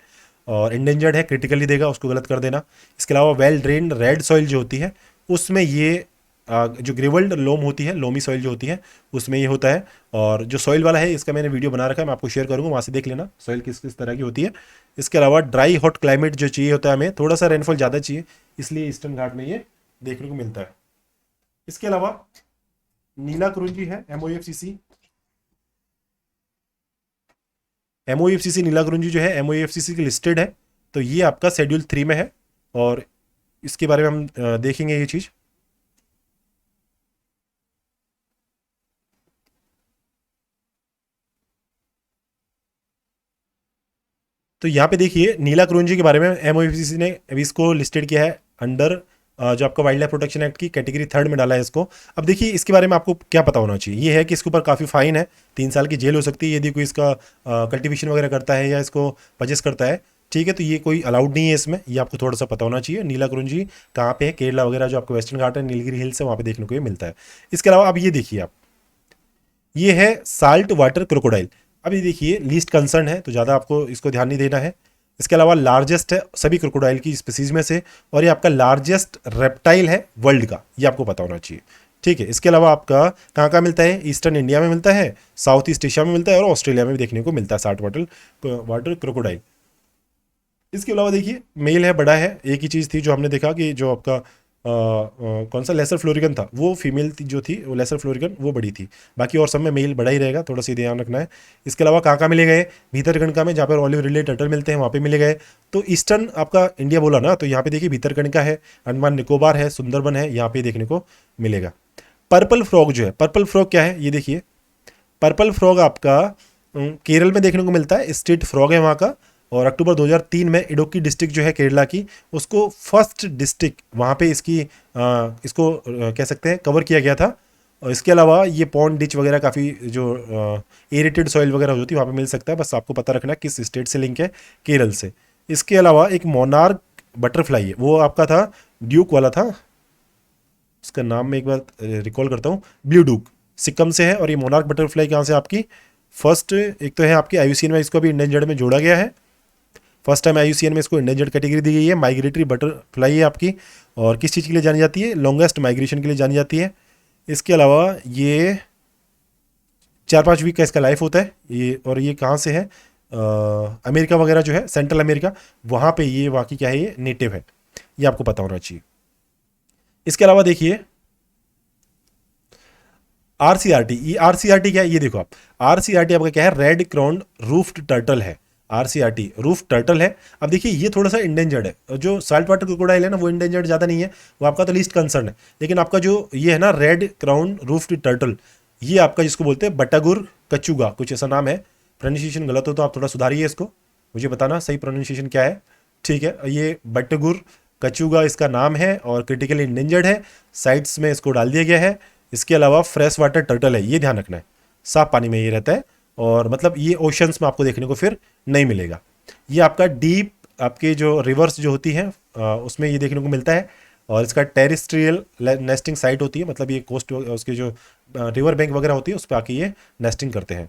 और इंडेंजर्ड है, क्रिटिकली देगा, उसको गलत कर देना। इसके अलावा वेल ड्रेन्ड रेड सॉइल जो होती है उसमें ये जो ग्रेवल्ड लोम होती है, लोमी सॉइल जो होती है, उसमें ये होता है। और जो सॉइल वाला है इसका मैंने वीडियो बना रखा है, मैं आपको शेयर करूँगा, वहाँ से देख लेना सॉइल किस किस तरह की होती है। इसके अलावा ड्राई हॉट क्लाइमेट जो चाहिए होता है हमें, थोड़ा सा रेनफॉल ज़्यादा चाहिए, इसलिए ईस्टर्न घाट में ये देखने को मिलता है। इसके अलावा नीला कुरुंजी है, एमओएफसीसी नीला कुरुंजी जो है एमओएफसीसी की लिस्टेड है, तो ये आपका शेड्यूल 3 में है। और इसके बारे में हम देखेंगे ये चीज़। तो यहाँ पे देखिए नीला कुरुंजी के बारे में एमओएफसीसी ने अभी इसको लिस्टेड किया है अंडर जो आपका वाइल्ड लाइफ प्रोटेक्शन एक्ट की कैटेगरी 3 में डाला है इसको। अब देखिए इसके बारे में आपको क्या पता होना चाहिए, ये है कि इसके ऊपर काफ़ी फाइन है, 3 साल की जेल हो सकती है यदि कोई इसका कल्टीवेशन वगैरह करता है या इसको परचेस करता है। ठीक है, तो ये कोई अलाउड नहीं है इसमें, ये आपको थोड़ा सा पता होना चाहिए। नीला कुरुंजी कहाँ पे है, केरला वगैरह जो आपको वेस्टर्न घाट है, नीलगिरी हिल्स है, वहाँ पे देखने को ये मिलता है। इसके अलावा अब ये देखिए आप, ये है साल्ट वाटर क्रोकोडाइल। अब ये देखिए लीस्ट कंसर्न है, तो ज़्यादा आपको इसको ध्यान नहीं देना है। इसके अलावा लार्जेस्ट है सभी क्रोकोडाइल की स्पीसीज में से, और ये आपका लार्जेस्ट रेप्टाइल है वर्ल्ड का, ये आपको पता होना चाहिए। ठीक है, इसके अलावा आपका कहाँ कहाँ मिलता है, ईस्टर्न इंडिया में मिलता है, साउथ ईस्ट एशिया में मिलता है, और ऑस्ट्रेलिया में भी देखने को मिलता है साल्ट वाटर क्रोकोडाइल। इसके अलावा देखिए मेल है, बड़ा है। एक ही चीज़ थी जो हमने देखा कि जो आपका कौन सा लेसर फ्लोरिकन था, वो फीमेल थी जो थी, वो लेसर फ्लोरिकन वो बड़ी थी, बाकी और सब में मेल बड़ा ही रहेगा, थोड़ा सा ध्यान रखना है। इसके अलावा कहाँ कहाँ मिले गए, भीतरकनिका में जहाँ पर ऑलिव रिले टर्टल मिलते हैं वहाँ पे मिले गए। तो ईस्टर्न आपका इंडिया बोला ना, तो यहाँ पे देखिए भीतरकनिका है, अंडमान निकोबार है, सुंदरबन है, यहाँ पे देखने को मिलेगा। पर्पल फ्रॉग जो है, पर्पल फ्रॉग क्या है ये देखिए, पर्पल फ्रॉग आपका केरल में देखने को मिलता है, स्टेट फ्रॉग है वहाँ का। और अक्टूबर 2003 में इडुक्की डिस्ट्रिक्ट जो है केरला की, उसको फर्स्ट डिस्ट्रिक्ट वहाँ पे इसकी इसको कह सकते हैं कवर किया गया था। और इसके अलावा ये पॉन्ड डिच वगैरह काफ़ी जो एरेटेड सॉइल वगैरह होती है वहाँ पे मिल सकता है, बस आपको पता रखना है किस स्टेट से लिंक है, केरल से। इसके अलावा एक मोनार्क बटरफ्लाई है, वो आपका था ड्यूक वाला था, उसका नाम मैं एक बार रिकॉल करता हूँ, ब्लू डूक, सिक्किम से है। और ये मोनार्क बटरफ्लाई कहाँ से आपकी फर्स्ट, एक तो है आपकी आईयूसीएन में, इसको भी इंडेंजर्ड में जोड़ा गया है, फर्स्ट टाइम आईयूसीएन में इसको इंडेंजर्ड कैटेगरी दी गई है। माइग्रेटरी बटरफ्लाई है आपकी, और किस चीज़ के लिए जानी जाती है, लॉन्गेस्ट माइग्रेशन के लिए जानी जाती है। इसके अलावा ये 4-5 वीक का इसका लाइफ होता है ये, और ये कहाँ से है, अमेरिका वगैरह जो है, सेंट्रल अमेरिका, वहाँ पे ये वाकई क्या है, ये नेटिव है, ये आपको पता होना चाहिए। इसके अलावा देखिए आरसीआरटी, ये आरसीआरटी क्या है ये देखो आप, आरसीआरटी आपका क्या है, रेड क्राउन रूफ्ड टर्टल है, आरसीआरटी रूफ टर्टल है। अब देखिए ये थोड़ा सा इंडेंजर्ड है, जो साल्ट वाटर क्रोकोडाइल है ना वो इंडेंजर्ड ज़्यादा नहीं है, वो आपका तो लीस्ट कंसर्न है। लेकिन आपका जो ये है ना रेड क्राउन रूफ्ड टर्टल, ये आपका जिसको बोलते हैं बटागुर कचूगा, कुछ ऐसा नाम है, प्रोनाउंसिएशन गलत हो तो आप थोड़ा सुधारिए इसको, मुझे बताना सही प्रोनाउंसिएशन क्या है। ठीक है, ये बटागुर कचूगा इसका नाम है, और क्रिटिकली इंडेंजर्ड है, साइट्स में इसको डाल दिया गया है। इसके अलावा फ्रेश वाटर टर्टल है, ये ध्यान रखना है, साफ पानी में ये रहता है, और मतलब ये ओशंस में आपको देखने को फिर नहीं मिलेगा। ये आपका डीप आपके जो रिवर्स जो होती हैं उसमें ये देखने को मिलता है, और इसका टेरिस्ट्रियल नेस्टिंग साइट होती है, मतलब ये कोस्ट उसके जो रिवर बैंक वगैरह होती है उस पर आके ये नेस्टिंग करते हैं।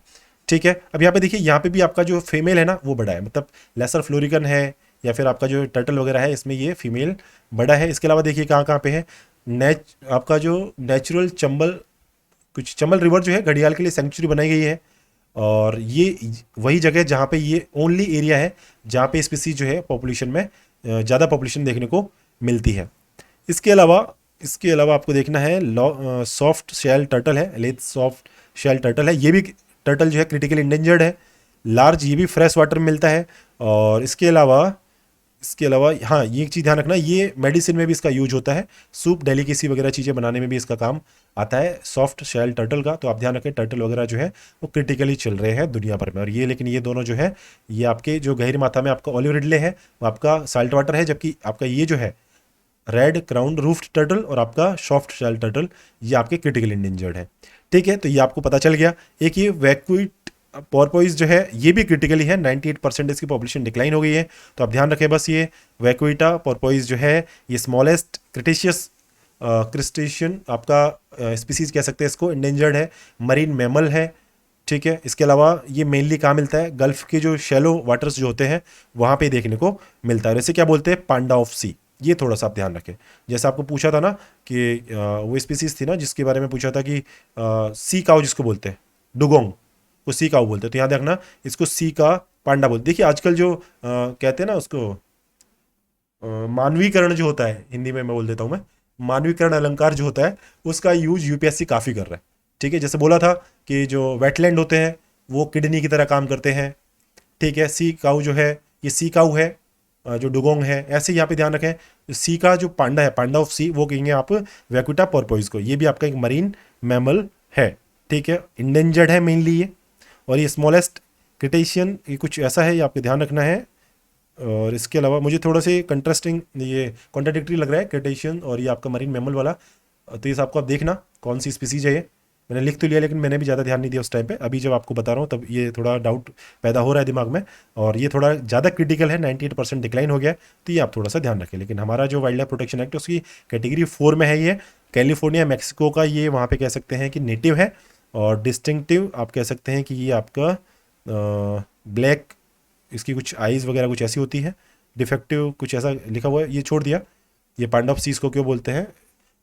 ठीक है, अब यहाँ पे देखिए, यहाँ पे भी आपका जो फीमेल है ना वो बड़ा है, मतलब लेसर फ्लोरिकन है, या फिर आपका जो टर्टल वगैरह है इसमें ये फीमेल बड़ा है। इसके अलावा देखिए कहाँ कहाँ पे है, आपका जो नेचुरल चंबल, कुछ चंबल रिवर जो है घड़ियाल के लिए सेंचुरी बनाई गई है, और ये वही जगह जहाँ पे ये ओनली एरिया है जहाँ पे स्पीसीज जो है पॉपुलेशन में ज़्यादा पॉपुलेशन देखने को मिलती है। इसके अलावा आपको देखना है सॉफ्ट शेल टर्टल है, लेथ सॉफ्ट शेल टर्टल है, ये भी टर्टल जो है क्रिटिकल इंडेंजर्ड है, लार्ज, ये भी फ्रेश वाटर में मिलता है। और इसके अलावा हाँ, ये एक चीज़ ध्यान रखना, ये मेडिसिन में भी इसका यूज होता है, सूप डेलिकेसी वगैरह चीज़ें बनाने में भी इसका काम आता है, सॉफ्ट शेल टर्टल का। तो आप ध्यान रखें, टर्टल वगैरह जो है वो क्रिटिकली चल रहे हैं दुनिया भर में। और ये लेकिन ये दोनों जो है, ये आपके जो गहरी मात्रा में आपका ऑलिव रिडले है वो आपका साल्ट वाटर है, जबकि आपका ये जो है रेड क्राउन रूफ्ड टर्टल और आपका सॉफ्ट शेल टर्टल ये आपके क्रिटिकल इंडेंजर्ड है। ठीक है, तो ये आपको पता चल गया। एक ये वैक्यूट पोर्पोइज जो है ये भी क्रिटिकली है, 98% इसकी पॉपुलेशन डिक्लाइन हो गई है, तो आप ध्यान रखें बस। ये वैक्यूटा पोर्पोइज जो है ये स्मॉलेस्ट क्रिटेशियस क्रिस्टेशियन आपका स्पीसीज कह सकते हैं इसको, इंडेंजर्ड है, मरीन मैमल है। ठीक है, इसके अलावा ये मेनली कहाँ मिलता है, गल्फ के जो शैलो वाटर्स जो होते हैं वहाँ पे देखने को मिलता है। जैसे क्या बोलते हैं, पांडा ऑफ सी, ये थोड़ा सा आप ध्यान रखें। जैसे आपको पूछा था ना कि वो स्पीसीज थी ना जिसके बारे में पूछा था कि सी काऊ जिसको बोलते हैं, डुगोंग को सी काऊ बोलते हैं, तो याद रखना इसको सी का पांडा बोलते। देखिए आजकल जो कहते हैं ना उसको मानवीकरण जो होता है, हिंदी में मैं बोल देता हूँ मैं, मानवीकरण अलंकार जो होता है उसका यूज यूपीएससी काफ़ी कर रहा है। ठीक है, जैसे बोला था कि जो वेटलैंड होते हैं वो किडनी की तरह काम करते हैं। ठीक है, सी काऊ जो है ये सी काऊ है, जो डुगोंग है। ऐसे यहाँ पे ध्यान रखें, सी का जो पांडा है, पांडा ऑफ सी, वो कहेंगे आप वैकुटा पोर्पोइस को। ये भी आपका एक मरीन मैमल है। ठीक है, इंडेंजर्ड है मेनली ये, और ये स्मॉलेस्ट क्रिटेशियन, ये कुछ ऐसा है, ये आपको ध्यान रखना है। और इसके अलावा मुझे थोड़ा से कंट्रास्टिंग, ये कॉन्ट्राडिक्टरी लग रहा है क्रिटेशियन और ये आपका मरीन मैमल वाला, तो इस आपको आप देखना कौन सी स्पीसीज है ये। मैंने लिख तो लिया लेकिन मैंने भी ज़्यादा ध्यान नहीं दिया उस टाइम पे, अभी जब आपको बता रहा हूँ तब ये थोड़ा डाउट पैदा हो रहा है दिमाग में, और ये थोड़ा ज़्यादा क्रिटिकल है, 98% डिक्लाइन हो गया है, तो ये आप थोड़ा सा ध्यान रखें। लेकिन हमारा जो वाइल्ड लाइफ प्रोटेक्शन एक्ट उसकी कैटेगरी 4 में है ये, कैलिफोर्निया मैक्सिको का ये वहाँ पे कह सकते हैं कि नेटिव है, और डिस्टिंक्टिव आप कह सकते हैं कि ये आपका ब्लैक, इसकी कुछ आइज़ वगैरह कुछ ऐसी होती है, डिफेक्टिव कुछ ऐसा लिखा हुआ है, ये छोड़ दिया। ये पांडा ऑफ सीज को क्यों बोलते हैं,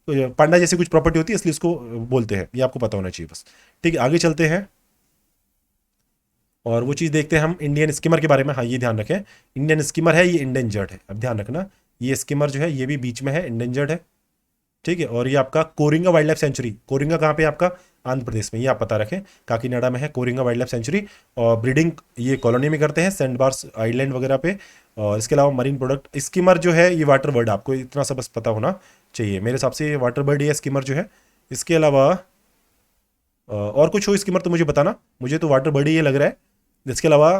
तो पांडा जैसी कुछ प्रॉपर्टी होती है इसलिए इसको बोलते हैं, ये आपको पता होना चाहिए बस। ठीक है, आगे चलते हैं और वो चीज़ देखते हैं हम इंडियन स्कीमर के बारे में। हाँ, ये ध्यान रखें, इंडियन स्कीमर है ये इंडेंजर्ड है, अब ध्यान रखना, ये स्कीमर जो है ये भी बीच में है, इंडेंजर्ड है। ठीक है, और ये आपका Coringa wild life sanctuary, Coringa कहाँ पे है आपका, आंध्र प्रदेश में, ये आप पता रखें, काकीनाडा में है कोरिंगा वाइल्ड लाइफ सेंचुरी। और ब्रीडिंग ये कॉलोनी में करते हैं, सैंड बार्स आइलैंड वगैरह पे। और इसके अलावा मरीन प्रोडक्ट, स्कीमर जो है ये वाटर बर्ड, आपको इतना सा बस पता होना चाहिए मेरे हिसाब से, ये वाटर बर्ड ही है स्कीमर जो है। इसके अलावा और कुछ हो स्कीमर तो मुझे बताना, मुझे तो वाटर बर्ड ही ये लग रहा है। इसके अलावा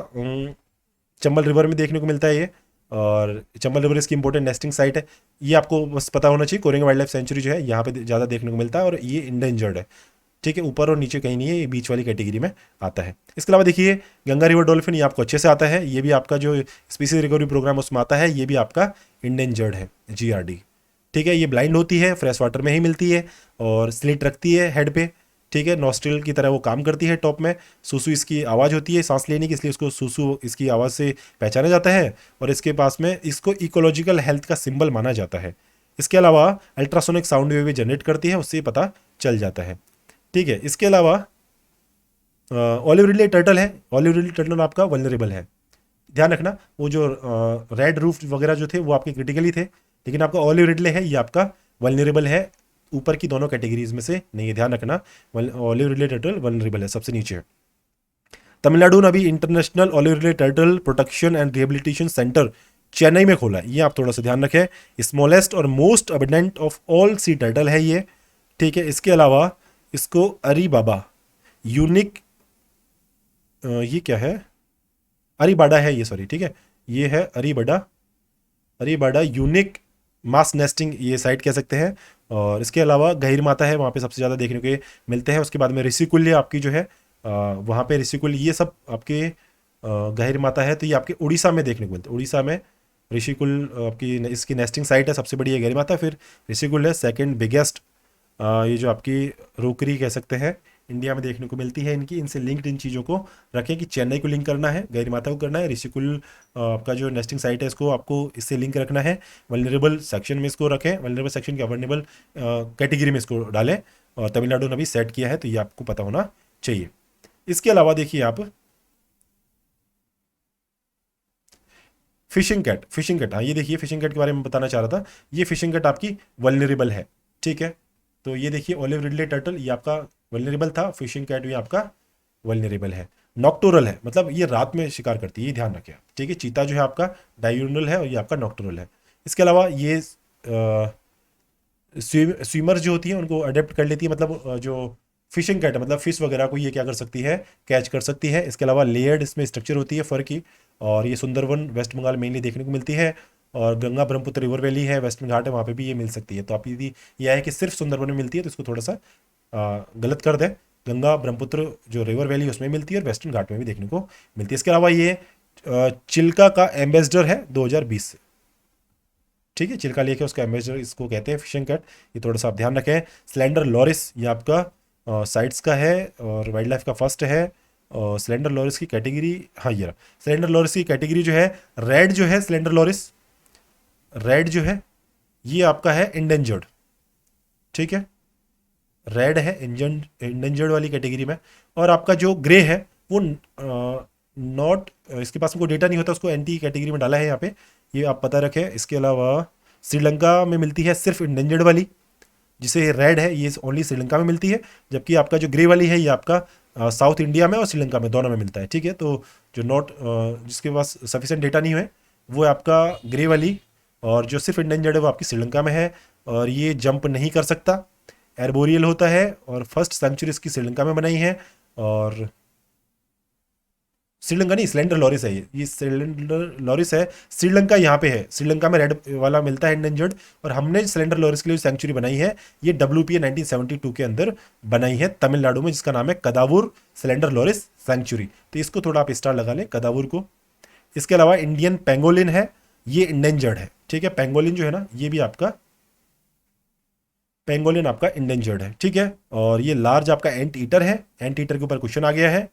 चंबल रिवर में देखने को मिलता है ये, और चंबल रिवर इसकी इंपॉर्टेंट नेस्टिंग साइट है, ये आपको बस पता होना चाहिए। कोरिंगा वाइल्ड लाइफ सेंचुरी जो है यहाँ पे ज़्यादा देखने को मिलता है, और ये इंडेंजर्ड है। ठीक है, ऊपर और नीचे कहीं नहीं है, ये बीच वाली कैटेगरी में आता है। इसके अलावा देखिए गंगा रिवर डॉल्फिन, ये आपको अच्छे से आता है, ये भी आपका जो स्पीसीज रिकवरी प्रोग्राम उसमें आता है, ये भी आपका इंडेंजर्ड है, GRD। ठीक है, ये ब्लाइंड होती है, फ्रेश वाटर में ही मिलती है, और स्लिट रखती है हेड पे। ठीक है, नॉस्ट्रिल की तरह वो काम करती है टॉप में। सूसू इसकी आवाज़ होती है सांस लेने की, इसलिए उसको सूसू इसकी आवाज़ से पहचाना जाता है, और इसके पास में इसको इकोलॉजिकल हेल्थ का सिंबल माना जाता है। इसके अलावा अल्ट्रासोनिक साउंड वेव भी जनरेट करती है, उससे पता चल जाता है। ठीक है, इसके अलावा ऑलिव रिडले टर्टल है, ऑलिव रिडले टर्टल आपका वल्नरेबल है, ध्यान रखना। वो जो रेड रूफ वगैरह जो थे वो आपके क्रिटिकली थे, लेकिन आपका ऑलिव रिडले है ये आपका वल्नरेबल है, ऊपर की दोनों कैटेगरीज में से नहीं है, ध्यान रखना। ऑलिव रिडले टर्टल वल्नरेबल है, सबसे नीचे है। तमिलनाडु ने अभी international olive ridley turtle protection and rehabilitation centre Chennai में खोला है, ये आप थोड़ा सा ध्यान रखें। स्मॉलेस्ट और most abundant of all sea turtle है ये। ठीक है, इसके अलावा इसको अरीबाबा यूनिक, ये क्या है, अरीबाडा है ये, सॉरी, ठीक है, ये है अरीबाडा, अरीबाडा यूनिक मास नेस्टिंग ये साइट कह सकते हैं। और इसके अलावा गहिर माता है, वहाँ पे सबसे ज़्यादा देखने को मिलते हैं। उसके बाद में ऋषिकुल्य आपकी जो है, वहाँ पे ऋषिकुल्य, ये सब आपके गहिर माता है, तो ये आपके उड़ीसा में देखने को मिलते हैं। उड़ीसा में ऋषिकुल आपकी इसकी नेस्टिंग साइट है, सबसे बड़ी है गहिर माता, फिर ऋषिकुल है, सेकेंड बिगेस्ट ये जो आपकी रोकरी कह सकते हैं इंडिया में देखने को मिलती है इनकी। इनसे लिंक्ड इन चीज़ों को रखें कि चेन्नई को लिंक करना है, गैरी माता को करना है, ऋषिकुल आपका जो नेस्टिंग साइट है इसको आपको इससे लिंक रखना है। वल्नरेबल सेक्शन में इसको रखें, वल्नरेबल सेक्शन के वल्नरेबल कैटेगरी में इसको डालें, और तमिलनाडु ने भी सेट किया है, तो ये आपको पता होना चाहिए। इसके अलावा देखिए आप फिशिंग कैट, फिशिंग कैट, हाँ ये देखिए फिशिंग कैट के बारे में बताना चाह रहा था। ये फिशिंग कैट आपकी वल्नरेबल है। ठीक है, तो ये देखिए ऑलिव रिडले टर्टल ये आपका वल्नरेबल था, फिशिंग कैट भी आपका वल्नरेबल है। नॉक्टोरल है, मतलब ये रात में शिकार करती है, ये ध्यान रखें आप। ठीक है, चीता जो है आपका डायूरनल है, और ये आपका नॉक्टोरल है। इसके अलावा ये स्विमर जो होती है उनको अडेप्ट कर लेती है, मतलब जो फिशिंग कैट है, मतलब फिश वगैरह को ये क्या कर सकती है, कैच कर सकती है। इसके अलावा लेयर्ड इसमें स्ट्रक्चर होती है फर की, और ये सुंदरवन वेस्ट बंगाल मेनली देखने को मिलती है, और गंगा ब्रह्मपुत्र रिवर वैली है, वेस्टर्न घाट है, वहाँ पे भी ये मिल सकती है। तो आप यदि यह है कि सिर्फ सुंदरवन में मिलती है तो इसको थोड़ा सा गलत कर दें, गंगा ब्रह्मपुत्र जो रिवर वैली उसमें मिलती है, और वेस्टर्न घाट में भी देखने को मिलती है। इसके अलावा ये चिल्का का एम्बेसडर है 2020 से। ठीक है, चिल्का लेक है उसका एम्बेसडर इसको कहते हैं फिशिंग कैट, ये थोड़ा सा आप ध्यान रखें। स्लेंडर लॉरिस ये आपका साइट्स का है, और वाइल्ड लाइफ का फर्स्ट है। और स्लेंडर लॉरिस की कैटेगरी, हाँ ये रहा, स्लेंडर लॉरिस की कैटेगरी जो है रेड जो है, स्लेंडर लॉरिस रेड जो है ये आपका है इंडेंजर्ड, ठीक है, रेड है इंडेंजर्ड वाली कैटेगरी में। और आपका जो ग्रे है वो नॉट, इसके पास कोई डेटा नहीं होता, उसको एंटी कैटेगरी में डाला है यहाँ पे, ये आप पता रखें। इसके अलावा श्रीलंका में मिलती है सिर्फ इंडेंजर्ड वाली, जिसे रेड है ये ओनली श्रीलंका में मिलती है, जबकि आपका जो ग्रे वाली है ये आपका साउथ इंडिया में और श्रीलंका में दोनों में मिलता है, ठीक है। तो जो नॉट जिसके पास सफिशिएंट डेटा नहीं है वो है आपका ग्रे वाली, और जो सिर्फ इंडेंजर्ड है वो आपकी श्रीलंका में है, और ये जंप नहीं कर सकता, एर्बोरियल होता है, और फर्स्ट सेंचुरी इसकी श्रीलंका में बनाई है। और श्रीलंका नहीं, सिलेंडर लॉरिस है ये सिलेंडर लॉरिस है, श्रीलंका यहाँ पे है, श्रीलंका में रेड वाला मिलता है इंडेंजर्ड। और हमने सिलेंडर लॉरिस के लिए सेंचुरी बनाई है ये WPA 1972 के अंदर बनाई है तमिलनाडु में, जिसका नाम है कदावूर सिलेंडर लॉरिस सेंचुरी। तो इसको थोड़ा आप स्टार लगा लें कदावूर को। इसके अलावा इंडियन पेंगोलिन है, ये इंडेंजर्ड है, ठीक है। पेंगोलिन जो है ना ये भी आपका पेंगोलिन आपका इंडेंजर्ड है, ठीक है। और ये लार्ज आपका एंट ईटर है, एंट ईटर के ऊपर क्वेश्चन आ गया है,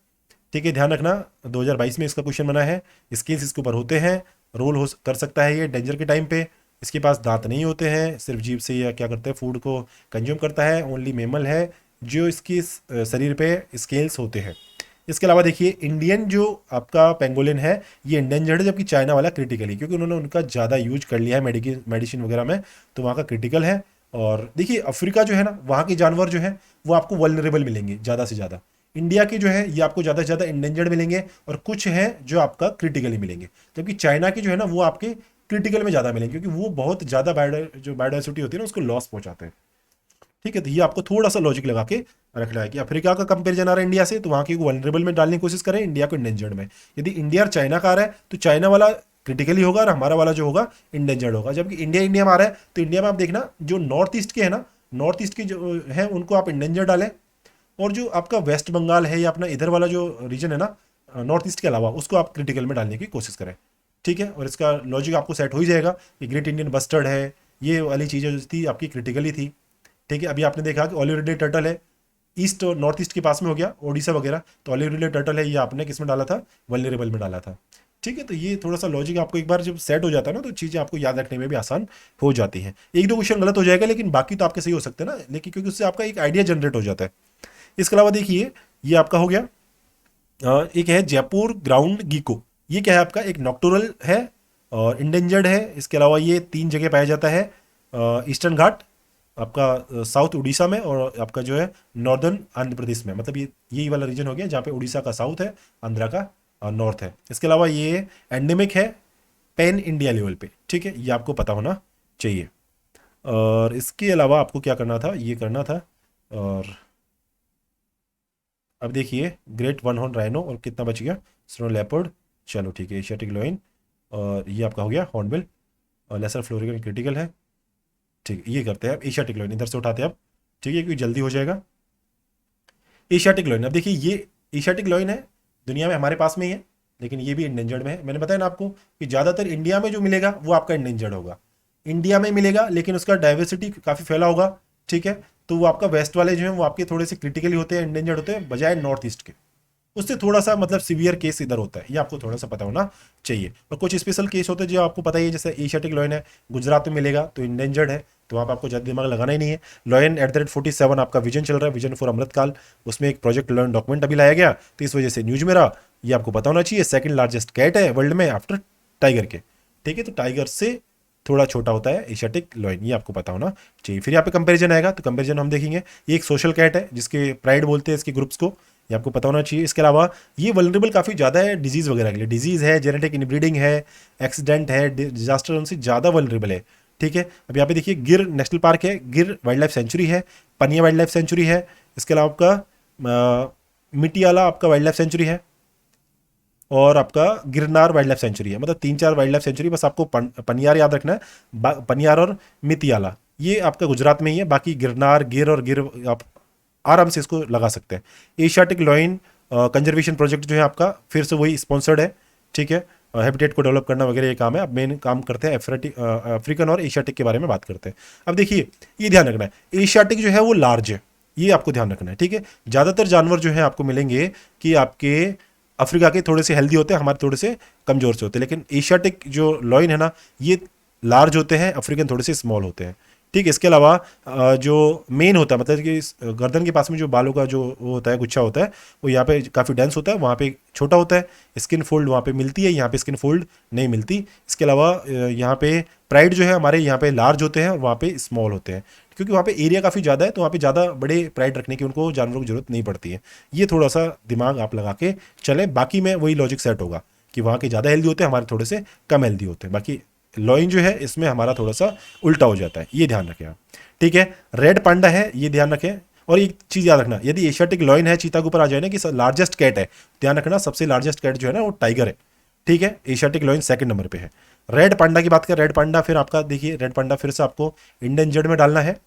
ठीक है, ध्यान रखना 2022 में इसका क्वेश्चन बना है। स्केल्स इसके ऊपर होते हैं, रोल हो कर सकता है ये डेंजर के टाइम पे। इसके पास दांत नहीं होते हैं, सिर्फ जीभ से या क्या करते हैं फूड को कंज्यूम करता है, ओनली मेमल है जो इसकी शरीर पे स्केल्स होते हैं। इसके अलावा देखिए इंडियन जो आपका पेंगोलिन है ये इंडेंजर्ड है, जबकि चाइना वाला क्रिटिकली, क्योंकि उन्होंने उनका ज़्यादा यूज कर लिया है मेडिसिन वगैरह में, तो वहाँ का क्रिटिकल है। और देखिए अफ्रीका जो है ना वहाँ के जानवर जो है वो आपको वल्नरेबल मिलेंगे ज़्यादा से ज़्यादा। इंडिया के जो है ये आपको ज़्यादा से ज़्यादा इंडेंजर्ड मिलेंगे, और कुछ हैं जो आपका क्रिटिकली मिलेंगे, जबकि चाइना के जो है ना वो आपके क्रिटिकल में ज़्यादा मिलेंगे, क्योंकि वो बहुत ज़्यादा बायोडाइवर्सिटी होती है ना उसको लॉस पहुंचाते हैं, ठीक है। तो ये आपको थोड़ा सा लॉजिक लगा के रखना है कि अफ्रीका का कंपेरिजन आ रहा है इंडिया से, तो वहाँ के वनरेबल में डालने की कोशिश करें, इंडिया को इंडेंजर्ड में। यदि इंडिया और चाइना का आ रहा है तो चाइना वाला क्रिटिकली होगा और हमारा वाला जो होगा इंडेंजर्ड होगा। जबकि इंडिया में आ रहा है तो इंडिया में आप देखना जो नॉर्थ ईस्ट के है ना, नॉर्थ ईस्ट के जो है उनको आप इंडेंजर्ड डालें, और जो आपका वेस्ट बंगाल है या अपना इधर वाला जो रीजन है ना नॉर्थ ईस्ट के अलावा उसको आप क्रिटिकल में डालने की कोशिश करें, ठीक है। और इसका लॉजिक आपको सेट हो ही जाएगा कि ग्रेट इंडियन बस्टर्ड है, ये वाली चीज़ें जो थी आपकी क्रिटिकली थी, ठीक है। अभी आपने देखा कि ऑलिवरिडे टर्टल है, ईस्ट और नॉर्थ ईस्ट के पास में हो गया ओडिशा वगैरह, तो ऑलिवरिडे टर्टल है ये आपने किस में डाला था, वल्नरेबल में डाला था, ठीक है। तो ये थोड़ा सा लॉजिक आपको एक बार जब सेट हो जाता है ना तो चीज़ें आपको याद रखने में भी आसान हो जाती हैं। एक दो क्वेश्चन गलत हो जाएगा लेकिन बाकी तो आपके सही हो सकते हैं ना, लेकिन क्योंकि उससे आपका एक आइडिया जनरेट हो जाता है। इसके अलावा देखिए ये आपका हो गया एक है जयपुर ग्राउंड गीको, ये क्या है आपका एक नॉक्टोरल है और इंडेंजर्ड है। इसके अलावा ये 3 जगह पाया जाता है, ईस्टर्न घाट आपका साउथ उड़ीसा में, और आपका जो है नॉर्दर्न आंध्र प्रदेश में, मतलब ये यही वाला रीजन हो गया जहाँ पे उड़ीसा का साउथ है, आंध्रा का नॉर्थ है। इसके अलावा ये एंडेमिक है पैन इंडिया लेवल पे, ठीक है, ये आपको पता होना चाहिए। और इसके अलावा आपको क्या करना था, ये करना था। और अब देखिए ग्रेट वन हॉर्न राइनो, और कितना बच गया, स्नो लेपर्ड, चलो ठीक है, एशियाटिक लॉइन, और ये आपका हो गया हॉर्नबिल, और लेसर फ्लोरिकन क्रिटिकल है, ठीक है। ये करते हैं अब एशियाटिक लॉइन इधर से उठाते हैं अब, ठीक है, क्योंकि जल्दी हो जाएगा। एशियाटिक लॉइन, अब देखिए ये एशियाटिक लॉइन है, दुनिया में हमारे पास में ही है, लेकिन ये भी इंडेंजर्ड में है। मैंने बताया ना आपको कि ज़्यादातर इंडिया में जो मिलेगा वो आपका इंडेंजर्ड होगा, इंडिया में मिलेगा, लेकिन उसका डाइवर्सिटी काफ़ी फैला होगा, ठीक है। तो वो आपका वेस्ट वाले जो हैं वो आपके थोड़े से क्रिटिकली होते हैं, इंडेंजर्ड होते हैं, बजाय नॉर्थ ईस्ट के, उससे थोड़ा सा मतलब सीवियर केस इधर होता है, ये आपको थोड़ा सा पता होना चाहिए। और कुछ स्पेशल केस होते हैं जो आपको पता ही है, जैसे एशियाटिक लॉयन है गुजरात में मिलेगा तो इंडेंजर्ड है, तो वहाँ पर आपको ज़्यादा दिमाग लगाना ही नहीं है। लॉयन @47 आपका विजन चल रहा है, विजन फॉर अमृतकाल, उसमें एक प्रोजेक्ट लर्न डॉक्यूमेंट अभी लाया गया, तो इस वजह से न्यूज में रहा, ये आपको पता होना चाहिए। सेकंड लार्जेस्ट कैट है वर्ल्ड में आफ्टर टाइगर के, ठीक है, तो टाइगर से थोड़ा छोटा होता है एशियाटिक लॉयन, ये आपको पता होना चाहिए। फिर यहाँ पे कंपैरिजन आएगा, तो कंपैरिजन हम देखेंगे, ये एक सोशल कैट है जिसके प्राइड बोलते हैं इसके ग्रुप्स को, ये आपको पता होना चाहिए। इसके अलावा ये वल्नरेबल काफ़ी ज़्यादा है डिजीज़ वगैरह के लिए, डिजीज़ है, जेनेटिक इनब्रीडिंग है, एक्सीडेंट है, डिजास्टर उनसे ज़्यादा वल्नरेबल है, ठीक है। अब यहाँ पे देखिए गिर नेशनल पार्क है, गिर वाइल्ड लाइफ सेंचुरी है, पनिया वाइल्ड लाइफ सेंचुरी है, इसके अलावा आपका मिटियाला आपका वाइल्ड लाइफ सेंचुरी है, और आपका गिरनार वाइल्ड लाइफ सेंचुरी है। मतलब 3-4 वाइल्ड लाइफ सेंचुरी, बस आपको पनियार याद रखना है, पनियार और मितियाला ये आपका गुजरात में ही है, बाकी गिरनार गिर और गिर आप आराम से इसको लगा सकते हैं। एशियाटिक लॉइन कंजर्वेशन प्रोजेक्ट जो है आपका फिर से वही स्पॉन्सर्ड है, ठीक है, हैबिटेट को डेवलप करना वगैरह ये काम है। अब मेन काम करते हैं अफ्रीकन और एशियाटिक के बारे में बात करते हैं। अब देखिए ये ध्यान रखना है, एशियाटिक जो है वो लार्ज है, ये आपको ध्यान रखना है, ठीक है। ज़्यादातर जानवर जो है आपको मिलेंगे कि आपके अफ्रीका के थोड़े से हेल्दी होते हैं, हमारे थोड़े से कमज़ोर से होते हैं, लेकिन एशियाटिक जो लॉइन है ना ये लार्ज होते हैं, अफ्रीकन थोड़े से स्मॉल होते हैं। ठीक है, इसके अलावा जो मेन होता है, मतलब कि गर्दन के पास में जो बालों का जो वो होता है, गुच्छा होता है, वो यहाँ पे काफ़ी डेंस होता है, वहाँ पे छोटा होता है। स्किन फोल्ड वहाँ पे मिलती है, यहाँ पे स्किन फोल्ड नहीं मिलती। इसके अलावा यहाँ पे प्राइड जो है हमारे यहाँ पे लार्ज होते हैं और वहाँ पे स्मॉल होते हैं, क्योंकि वहाँ पे एरिया काफ़ी ज़्यादा है, तो वहाँ पे ज़्यादा बड़े प्राइड रखने की उनको जानवरों की जरूरत नहीं पड़ती है। ये थोड़ा सा दिमाग आप लगा के चलें, बाकी में वही लॉजिक सेट होगा कि वहाँ के ज़्यादा हेल्दी होते हैं, हमारे थोड़े से कम हेल्दी होते हैं। बाकी लॉइन जो है इसमें हमारा थोड़ा सा उल्टा हो जाता है, ये ध्यान रखें आप। ठीक है, रेड पांडा है, ये ध्यान रखें। और एक चीज़ याद रखना, यदि एशियाटिक लॉइन है, चीता के ऊपर आ जाए ना कि लार्जेस्ट कैट है, ध्यान रखना सबसे लार्जेस्ट कैट जो है ना वो टाइगर है। ठीक है, एशियाटिक लॉइन सेकंड नंबर पे है। रेड पांडा की बात करें, रेड पांडा फिर आपका देखिए, रेड पांडा फिर से आपको इंडेंजर्ड में डालना है।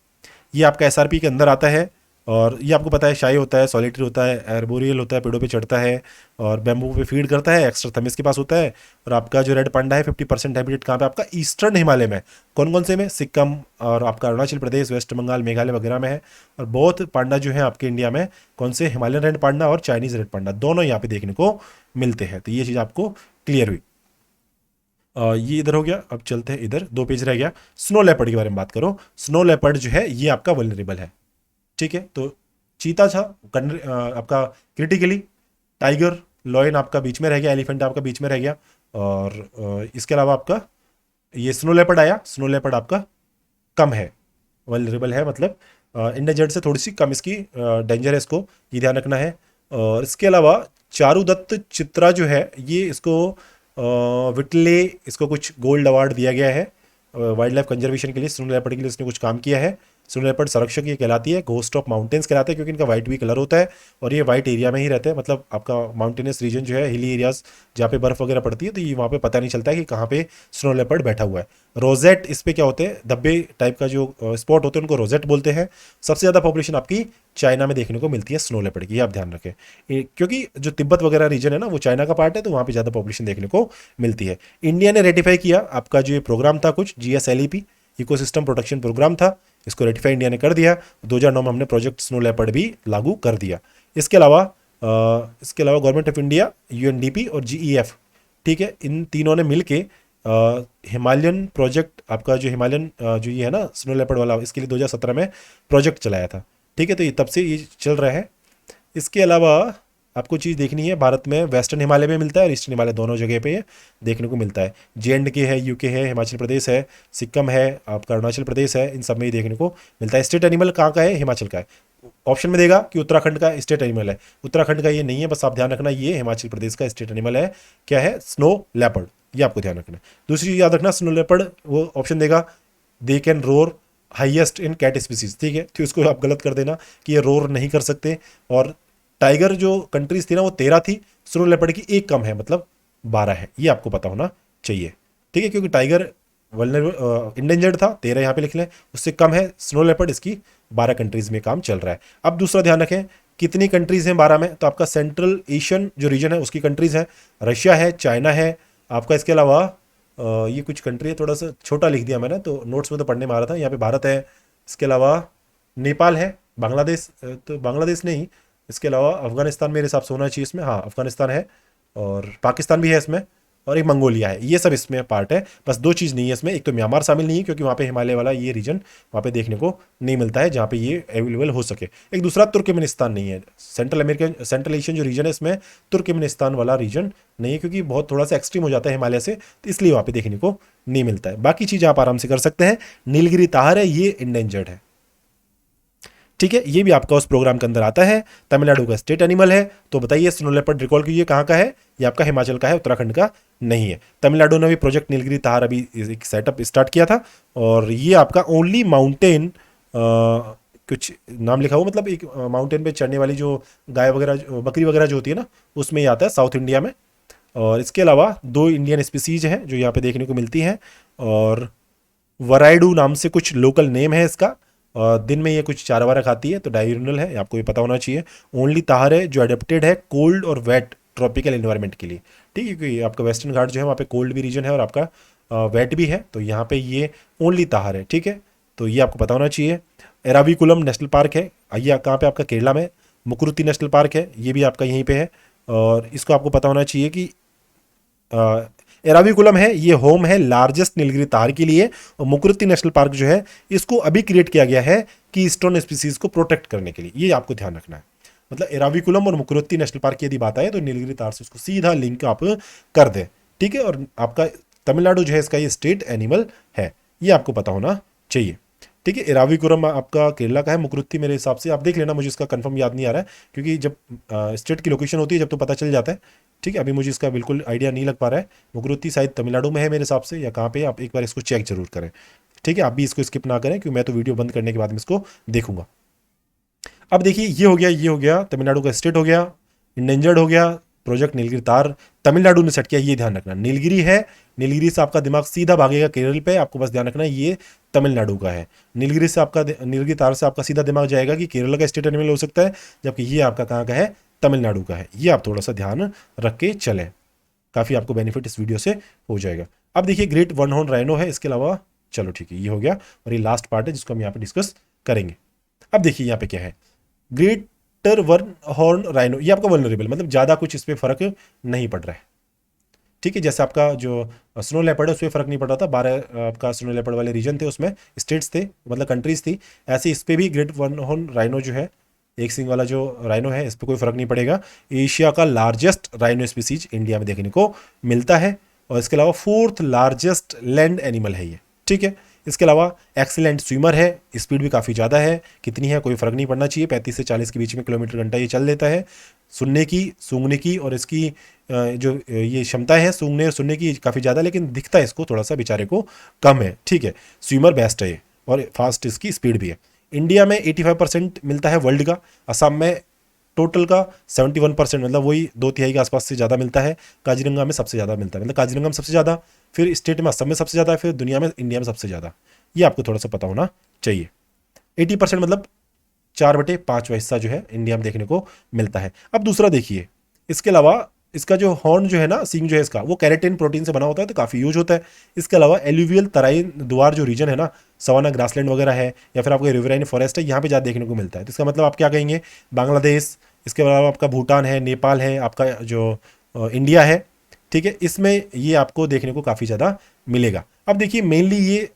ये आपका एसआरपी के अंदर आता है, और ये आपको पता है शाई होता है, सॉलिटरी होता है, एर्बोरियल होता है, पेड़ों पे चढ़ता है और बैम्बू पे फीड करता है, एक्स्ट्रा थम इसके पास होता है। और आपका जो रेड पांडा है 50% हैबिटेट कहाँ पे आपका ईस्टर्न हिमालय में। कौन कौन से में? सिक्किम और आपका अरुणाचल प्रदेश, वेस्ट बंगाल, मेघालय वगैरह में है। और बहुत पांडा जो है आपके इंडिया में कौन से, हिमालयन रेड पांडा और चाइनीज रेड पांडा, दोनों यहाँ पे देखने को मिलते हैं। तो ये चीज़ आपको क्लियर हुई। ये इधर हो गया, अब चलते हैं इधर, 2 पेज रह गया। स्नो लेपर्ड के बारे में बात करो। स्नो लेपर्ड जो है ये आपका वल्नरेबल है। ठीक है, तो चीता था आपका क्रिटिकली, टाइगर लॉयन आपका बीच में रह गया, एलिफेंट आपका बीच में रह गया। और इसके अलावा आपका ये स्नो लेपर्ड आया। स्नो लेपर्ड आपका कम है, वल्नरेबल है, मतलब इंडेंजर्ड से थोड़ी सी कम इसकी डेंजर है, इसको ये ध्यान रखना है। और इसके अलावा चारुदत्त चित्रा जो है ये, इसको विटले, इसको कुछ गोल्ड अवार्ड दिया गया है वाइल्ड लाइफ कंजर्वेशन के लिए। स्नो लेपर्ड के लिए इसने कुछ काम किया है। स्नो लेपर्ड संरक्षक ये कहलाती है, घोस्ट ऑफ माउंटेन्स कहलाते हैं, क्योंकि इनका वाइट भी कलर होता है और ये वाइट एरिया में ही रहते हैं, मतलब आपका माउंटेनियस रीजन जो है, हिली एरियाज जहाँ पे बर्फ वगैरह पड़ती है, तो ये वहाँ पे पता नहीं चलता है कि कहाँ पे स्नो लेपर्ड बैठा हुआ है। रोजेट, इस पे क्या होते हैं, धब्बे टाइप का जो स्पॉट होते हैं उनको रोजेट बोलते हैं। सबसे ज़्यादा पॉपुलेशन आपकी चाइना में देखने को मिलती है स्नो लेपर्ड की, आप ध्यान रखें। क्योंकि जो तिब्बत वगैरह रीजन है ना वो चाइना का पार्ट है, तो वहाँ पे ज़्यादा पॉपुलेशन देखने को मिलती है। इंडिया ने रेटिफाई किया आपका जो ये प्रोग्राम था कुछ, GSLEP इकोसिस्टम प्रोटेक्शन प्रोग्राम था, इसको रेटिफाई इंडिया ने कर दिया। 2009 में हमने प्रोजेक्ट स्नो लेपर्ड भी लागू कर दिया। इसके अलावा गवर्नमेंट ऑफ इंडिया, UNDP और GEF, ठीक है, इन तीनों ने मिलके हिमालयन प्रोजेक्ट, आपका जो हिमालयन जो ये है ना स्नो लेपर्ड वाला, इसके लिए 2017 में प्रोजेक्ट चलाया था। ठीक है, तो ये तब से ये चल रहा है। इसके अलावा आपको चीज़ देखनी है, भारत में वेस्टर्न हिमालय में मिलता है और ईस्टर्न हिमालय, दोनों जगह पे ये देखने को मिलता है। JNK है, UK है, हिमाचल प्रदेश है, सिक्किम है, आपका अरुणाचल प्रदेश है, इन सब में ही देखने को मिलता है। स्टेट एनिमल कहाँ का है? हिमाचल का है। ऑप्शन में देगा कि उत्तराखंड का स्टेट एनिमल है, उत्तराखंड का ये नहीं है, बस आप ध्यान रखना ये हिमाचल प्रदेश का स्टेट एनिमल है। क्या है? स्नो लेपर्ड, ये आपको ध्यान रखना है। दूसरी चीज़ याद रखना, स्नो लेपर्ड वो ऑप्शन देगा, they can roar highest in cat species. ठीक है, तो इसको आप गलत कर देना कि ये रोर नहीं कर सकते। और टाइगर जो कंट्रीज थी ना वो 13 थी, स्नो लेपर्ड की एक कम है, मतलब 12 है, ये आपको पता होना चाहिए। ठीक है, क्योंकि टाइगर वल्नरेबल इंडेंजर्ड था, 13 यहाँ पे लिख लें, उससे कम है स्नो लेपर्ड, इसकी 12 कंट्रीज में काम चल रहा है। अब दूसरा ध्यान रखें, कितनी कंट्रीज हैं 12 में? तो आपका सेंट्रल एशियन जो रीजन है उसकी कंट्रीज है, रशिया है, चाइना है आपका। इसके अलावा ये कुछ कंट्री है, थोड़ा सा छोटा लिख दिया मैंने, तो नोट्स में तो पढ़ने में आ रहा था। यहाँ पे भारत है, इसके अलावा नेपाल है, बांग्लादेश, तो बांग्लादेश नहीं, इसके अलावा अफगानिस्तान मेरे हिसाब से होना चाहिए इसमें, हाँ अफगानिस्तान है, और पाकिस्तान भी है इसमें, और एक मंगोलिया है। ये सब इसमें पार्ट है। बस 2 चीज़ नहीं है इसमें, एक तो म्यांमार शामिल नहीं है क्योंकि वहाँ पे हिमालय वाला ये रीजन वहाँ पे देखने को नहीं मिलता है जहाँ पे ये अवेलेबल हो सके। एक दूसरा तुर्कमेनिस्तान नहीं है, सेंट्रल एशियन जो रीजन है इसमें तुर्कमेनिस्तान वाला रीजन नहीं है, क्योंकि बहुत थोड़ा सा एक्सट्रीम हो जाता है हिमालय से, तो इसलिए वहाँ पे देखने को नहीं मिलता है। बाकी चीज़ आप आराम से कर सकते हैं। नीलगिरी ताहर है, ये इंडेंजर्ड है। ठीक है, ये भी आपका उस प्रोग्राम के अंदर आता है। तमिलनाडु का स्टेट एनिमल है। तो बताइए स्नो लेपर्ड रिकॉल कीजिए कहाँ का है? ये आपका हिमाचल का है, उत्तराखंड का नहीं है। तमिलनाडु ने भी प्रोजेक्ट नीलगिरी ताहर अभी एक सेटअप स्टार्ट किया था, और ये आपका ओनली माउंटेन, कुछ नाम लिखा हुआ, मतलब एक माउंटेन पे चढ़ने वाली जो गाय वगैरह, बकरी वगैरह जो होती है ना, उसमें ही आता है साउथ इंडिया में। और इसके अलावा 2 इंडियन स्पीसीज हैं जो यहाँ पे देखने को मिलती हैं, और वराइडू नाम से कुछ लोकल नेम है इसका। दिन में ये कुछ चारा वारा खाती है, तो डायurnal है, आपको ये पता होना चाहिए। ओनली ताहर है जो अडेप्टेड है कोल्ड और वेट ट्रॉपिकल एनवायरनमेंट के लिए। ठीक है, क्योंकि आपका वेस्टर्न घाट जो है वहाँ पे कोल्ड भी रीजन है और आपका वेट भी है, तो यहाँ पे ये ओनली ताहर है। ठीक है, तो ये आपको पता होना चाहिए। एराविकुलम नेशनल पार्क है, ये कहाँ पे? आपका केरला में। मुकुरुती नेशनल पार्क है, ये भी आपका यहीं पे है, और इसको आपको पता होना चाहिए कि एराविकुलम है ये होम है लार्जेस्ट नीलगिरी तार के लिए, और मुकुरुत्ती नेशनल पार्क जो है इसको अभी क्रिएट किया गया है की स्टोन स्पीसीज को प्रोटेक्ट करने के लिए, ये आपको ध्यान रखना है। मतलब एराविकुलम और मुकुरुत्ती नेशनल पार्क की यदि बात आए तो नीलगिरी तार से उसको सीधा लिंक आप कर दें, ठीक है। और आपका तमिलनाडु जो है इसका ये स्टेट एनिमल है, ये आपको पता होना चाहिए, ठीक है। एराविकुलम आपका केरला का है, मुकुरुत्ती मेरे हिसाब से आप देख लेना, मुझे इसका कंफर्म याद नहीं आ रहा है क्योंकि जब स्टेट की लोकेशन होती है जब तो पता चल जाता है, ठीक है। अभी मुझे इसका बिल्कुल आइडिया नहीं लग पा रहा है। मुकुरुत्ती शायद तमिलनाडु में है मेरे हिसाब से, या कहाँ पे, आप एक बार इसको चेक जरूर करें, ठीक है। आप भी इसको स्किप ना करें क्योंकि मैं तो वीडियो बंद करने के बाद में इसको देखूंगा। अब देखिए ये हो गया तमिलनाडु का स्टेट हो गया, इंडेंजर्ड हो गया, प्रोजेक्ट नीलगिरी तार तमिलनाडु ने सेट किया, ये ध्यान रखना। नीलगिरी है, नीलगिरी से आपका दिमाग सीधा भागेगा केरल पे, आपको बस ध्यान रखना ये तमिलनाडु का है। नीलगिरी तार से आपका सीधा दिमाग जाएगा कि केरल का स्टेट एनिमल हो सकता है, जबकि ये आपका कहाँ का है, तमिलनाडु का है। ये आप थोड़ा सा ध्यान रख के चलें, काफ़ी आपको बेनिफिट इस वीडियो से हो जाएगा। अब देखिए ग्रेट वन हॉर्न राइनो है, इसके अलावा चलो ठीक है ये हो गया, और ये लास्ट पार्ट है जिसको हम यहाँ पे डिस्कस करेंगे। अब देखिए यहाँ पे क्या है, ग्रेटर वन हॉर्न राइनो, ये आपका वल्नरेबल, मतलब ज़्यादा कुछ इस पर फर्क नहीं पड़ रहा है, ठीक है। जैसे आपका जो स्नो लेपर्ड है उस पर फर्क नहीं पड़ रहा था, 12 आपका स्नो लेपर्ड वाले रीजन थे, उसमें स्टेट्स थे, मतलब कंट्रीज थी, ऐसे इस पर भी ग्रेट वन हॉर्न राइनो जो है, एक सिंग वाला जो राइनो है, इस पर कोई फर्क नहीं पड़ेगा। एशिया का लार्जेस्ट राइनो स्पीसीज इंडिया में देखने को मिलता है, और इसके अलावा 4th लार्जेस्ट लैंड एनिमल है ये, ठीक है। इसके अलावा एक्सीलेंट स्विमर है, स्पीड भी काफ़ी ज़्यादा है, कितनी है कोई फ़र्क नहीं पड़ना चाहिए, 35 से 40 के बीच में किलोमीटर घंटा ये चल लेता है। सुनने की, सूंघने की और इसकी जो ये क्षमता है सूंघने और सुनने की काफ़ी ज़्यादा, लेकिन दिखता है इसको थोड़ा सा बेचारे को कम है, ठीक है। स्विमर बेस्ट है ये, और फास्ट इसकी स्पीड भी है। इंडिया में 85% मिलता है वर्ल्ड का, असम में टोटल का 71%, मतलब वही 2/3 के आसपास से ज़्यादा मिलता है। काजीरंगा में सबसे ज़्यादा मिलता है, मतलब काजीरंगा में सबसे ज़्यादा, फिर स्टेट में असम में सबसे ज़्यादा, फिर दुनिया में इंडिया में सबसे ज़्यादा, ये आपको थोड़ा सा पता होना चाहिए। 80% मतलब 4/5 हिस्सा जो है इंडिया में देखने को मिलता है। अब दूसरा देखिए, इसके अलावा इसका जो हॉर्न जो है ना, सींग जो है इसका, वो कैरेटिन प्रोटीन से बना होता है, तो काफ़ी यूज होता है। इसके अलावा एल्यूवियल तराइन द्वार जो रीजन है ना, सवाना ग्रासलैंड वगैरह है, या फिर आपको रिवराइन फॉरेस्ट है, यहाँ पे ज़्यादा देखने को मिलता है। तो इसका मतलब आप क्या कहेंगे, बांग्लादेश, इसके अलावा आपका भूटान है, नेपाल है, आपका जो इंडिया है, ठीक है, इसमें ये आपको देखने को काफ़ी ज़्यादा मिलेगा। अब देखिए मेनली ये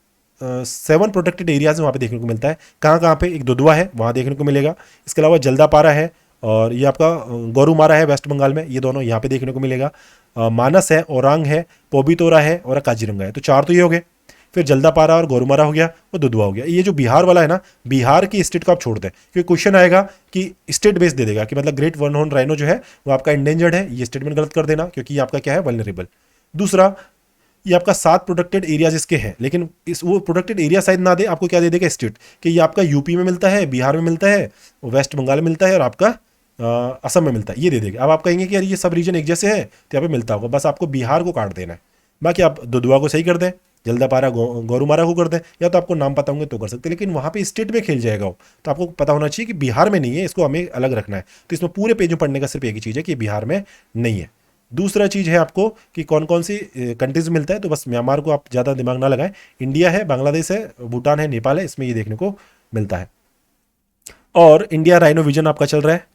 7 प्रोटेक्टेड एरियाज में वहाँ पे देखने को मिलता है। कहाँ कहाँ पे, एक दुधवा है वहाँ देखने को मिलेगा, इसके अलावा जल्दापारा है, और ये आपका गोरुमारा है वेस्ट बंगाल में, ये दोनों यहाँ पे देखने को मिलेगा। मानस है, ओरांग है, पोबितोरा है और काजीरंगा है, तो 4 तो ये हो गए। फिर जल्दापारा और गोरुमारा हो गया, और दुधवा हो गया। ये जो बिहार वाला है ना, बिहार की स्टेट को आप छोड़ दें, क्योंकि क्वेश्चन आएगा कि स्टेट बेस दे देगा कि मतलब ग्रेट वन हॉर्न राइनो जो है वो आपका इंडेंजर्ड है, ये स्टेटमेंट गलत कर देना, क्योंकि ये आपका क्या है, वल्नरेबल। दूसरा, ये आपका 7 प्रोटेक्टेड एरियाज इसके हैं, लेकिन इस वो प्रोटेक्टेड एरिया शायद ना दे, आपको क्या दे देगा, स्टेट, कि ये आपका यूपी में मिलता है, बिहार में मिलता है, वेस्ट बंगाल में मिलता है, और आपका असम में मिलता है, ये दे देगा। अब आप कहेंगे कि यार ये सब रीजन एक जैसे हैं, तो यहाँ पे मिलता होगा, बस आपको बिहार को काट देना है। बाकी आप दुधवा को सही कर दें, जल्दापारा गोरुमारा को कर दें, या तो आपको नाम पता होंगे तो कर सकते हैं, लेकिन वहाँ पे स्टेट में खेल जाएगा वो, तो आपको पता होना चाहिए कि बिहार में नहीं है, इसको हमें अलग रखना है। तो इसमें पूरे पेज में पढ़ने का सिर्फ एक ही चीज़ है कि बिहार में नहीं है। दूसरा चीज़ है आपको कि कौन कौन सी कंट्रीज मिलता है, तो बस म्यांमार को आप ज़्यादा दिमाग ना लगाएं, इंडिया है, बांग्लादेश है, भूटान है, नेपाल है, इसमें ये देखने को मिलता है। और इंडिया राइनो विजन आपका चल रहा है,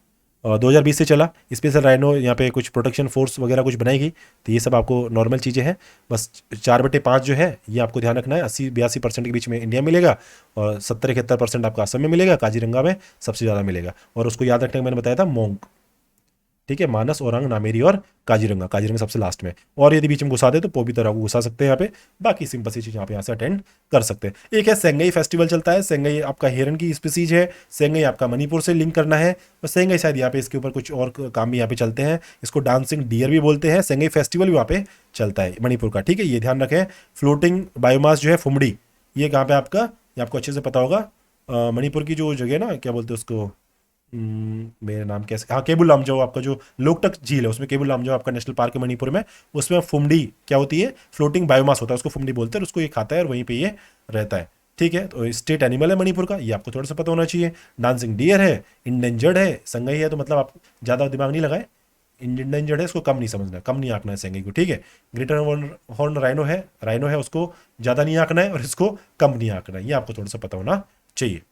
2020 से चला, स्पेशल राइनो यहाँ पे कुछ प्रोटेक्शन फोर्स वगैरह कुछ बनाई गई, तो ये सब आपको नॉर्मल चीज़ें हैं। बस 4/5 जो है ये आपको ध्यान रखना है, 80-82% के बीच में इंडिया मिलेगा, और 70-71% आपका असम में मिलेगा, काजीरंगा में सबसे ज़्यादा मिलेगा। और उसको याद रखने का मैंने बताया था मोंक, ठीक है, मानस, औरंग, नामेरी और काजीरंगा, काजीरंगा सबसे लास्ट में। और यदि बीच में घुसा दे तो पोबितरा को घुसा सकते हैं यहाँ पे, बाकी सिंपल सी चीज़ यहाँ से अटेंड कर सकते हैं। एक है सेंगई फेस्टिवल चलता है, सेंगई आपका हिरन की स्पीसीज है, सेंगई आपका मणिपुर से लिंक करना है, और सेंगई शायद यहाँ पे इसके ऊपर कुछ और काम भी यहाँ पे चलते हैं, इसको डांसिंग डियर भी बोलते हैं। सेंगई फेस्टिवल भी वहाँ पे चलता है मणिपुर का, ठीक है, ये ध्यान रखें। फ्लोटिंग बायोमास जो है फुमड़ी, ये कहाँ पे आपका, ये आपको अच्छे से पता होगा, मणिपुर की जो जगह है ना, क्या बोलते हैं उसको, मेरा नाम कैसे, हाँ, केबुल लामजाओ, आपका जो लोकटक झील है उसमें केबुल लामजाओ आपका नेशनल पार्क है मणिपुर में, उसमें फुमडी क्या होती है, फ्लोटिंग बायोमास होता है, उसको फुमडी बोलते हैं, उसको ये खाता है और वहीं पे ये रहता है, ठीक है। तो स्टेट एनिमल है मणिपुर का, ये आपको थोड़ा सा पता होना चाहिए। डांसिंग डियर है, इंडेंजर्ड है, संगई है, तो मतलब आप ज़्यादा दिमाग नहीं लगाए, इंडेंजर्ड है, इसको कम नहीं समझना, कम नहीं आंकना है संगई को, ठीक है। ग्रेटर हॉर्न राइनो है, उसको ज़्यादा नहीं आंकना है, और इसको कम नहीं आंकना है, ये आपको थोड़ा सा पता होना चाहिए।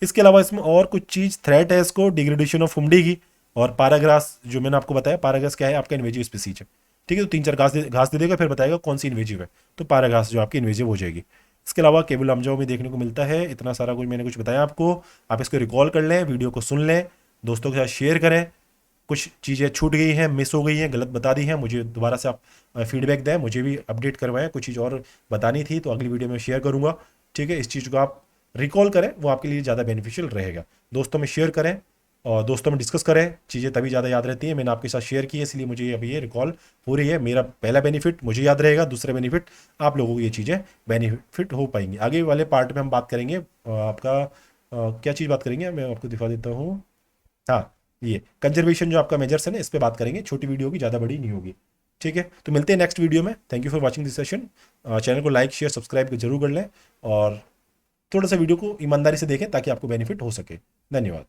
इसके अलावा इसमें और कुछ चीज़ थ्रेट है इसको, डिग्रेडेशन ऑफ फुमडी की, और पाराग्रास जो मैंने आपको बताया, पाराग्रास क्या है, आपका इन्वेजिव स्पीसीज है, ठीक है, तो 3-4 घास दे देगा, फिर बताएगा कौन सी इन्वेजिव है, तो पारा घास जो आपकी इन्वेजिव हो जाएगी। इसके अलावा केबल अमजाओ में देखने को मिलता है। इतना सारा कुछ मैंने कुछ बताया आपको, आप इसको रिकॉल कर लें, वीडियो को सुन लें, दोस्तों के साथ शेयर करें। कुछ चीज़ें छूट गई हैं, मिस हो गई हैं, गलत बता दी हैं, मुझे दोबारा से आप फीडबैक दें, मुझे भी अपडेट करवाएं। कुछ चीज़ और बतानी थी तो अगली वीडियो में शेयर करूँगा। ठीक है, इस चीज़ को आप रिकॉल करें, वो आपके लिए ज़्यादा बेनिफिशियल रहेगा। दोस्तों में शेयर करें और दोस्तों में डिस्कस करें, चीज़ें तभी ज़्यादा याद रहती हैं। मैंने आपके साथ शेयर की है, इसलिए मुझे अभी ये रिकॉल हो रही है। मेरा पहला बेनिफिट मुझे याद रहेगा, दूसरा बेनिफिट आप लोगों को ये चीज़ें बेनिफिट हो पाएंगी। आगे वाले पार्ट में हम बात करेंगे आपका क्या चीज़ बात करेंगे, मैं आपको दिखा देता हूँ। हाँ, ये कंजर्वेशन जो आपका मेजर्स है ना, इस पे बात करेंगे। छोटी वीडियो होगी, ज़्यादा बड़ी नहीं होगी। ठीक है, तो मिलते हैं नेक्स्ट वीडियो में। Thank you for watching this session. Channel को लाइक शेयर सब्सक्राइब जरूर कर लें और थोड़ा सा वीडियो को ईमानदारी से देखें ताकि आपको बेनिफिट हो सके। धन्यवाद।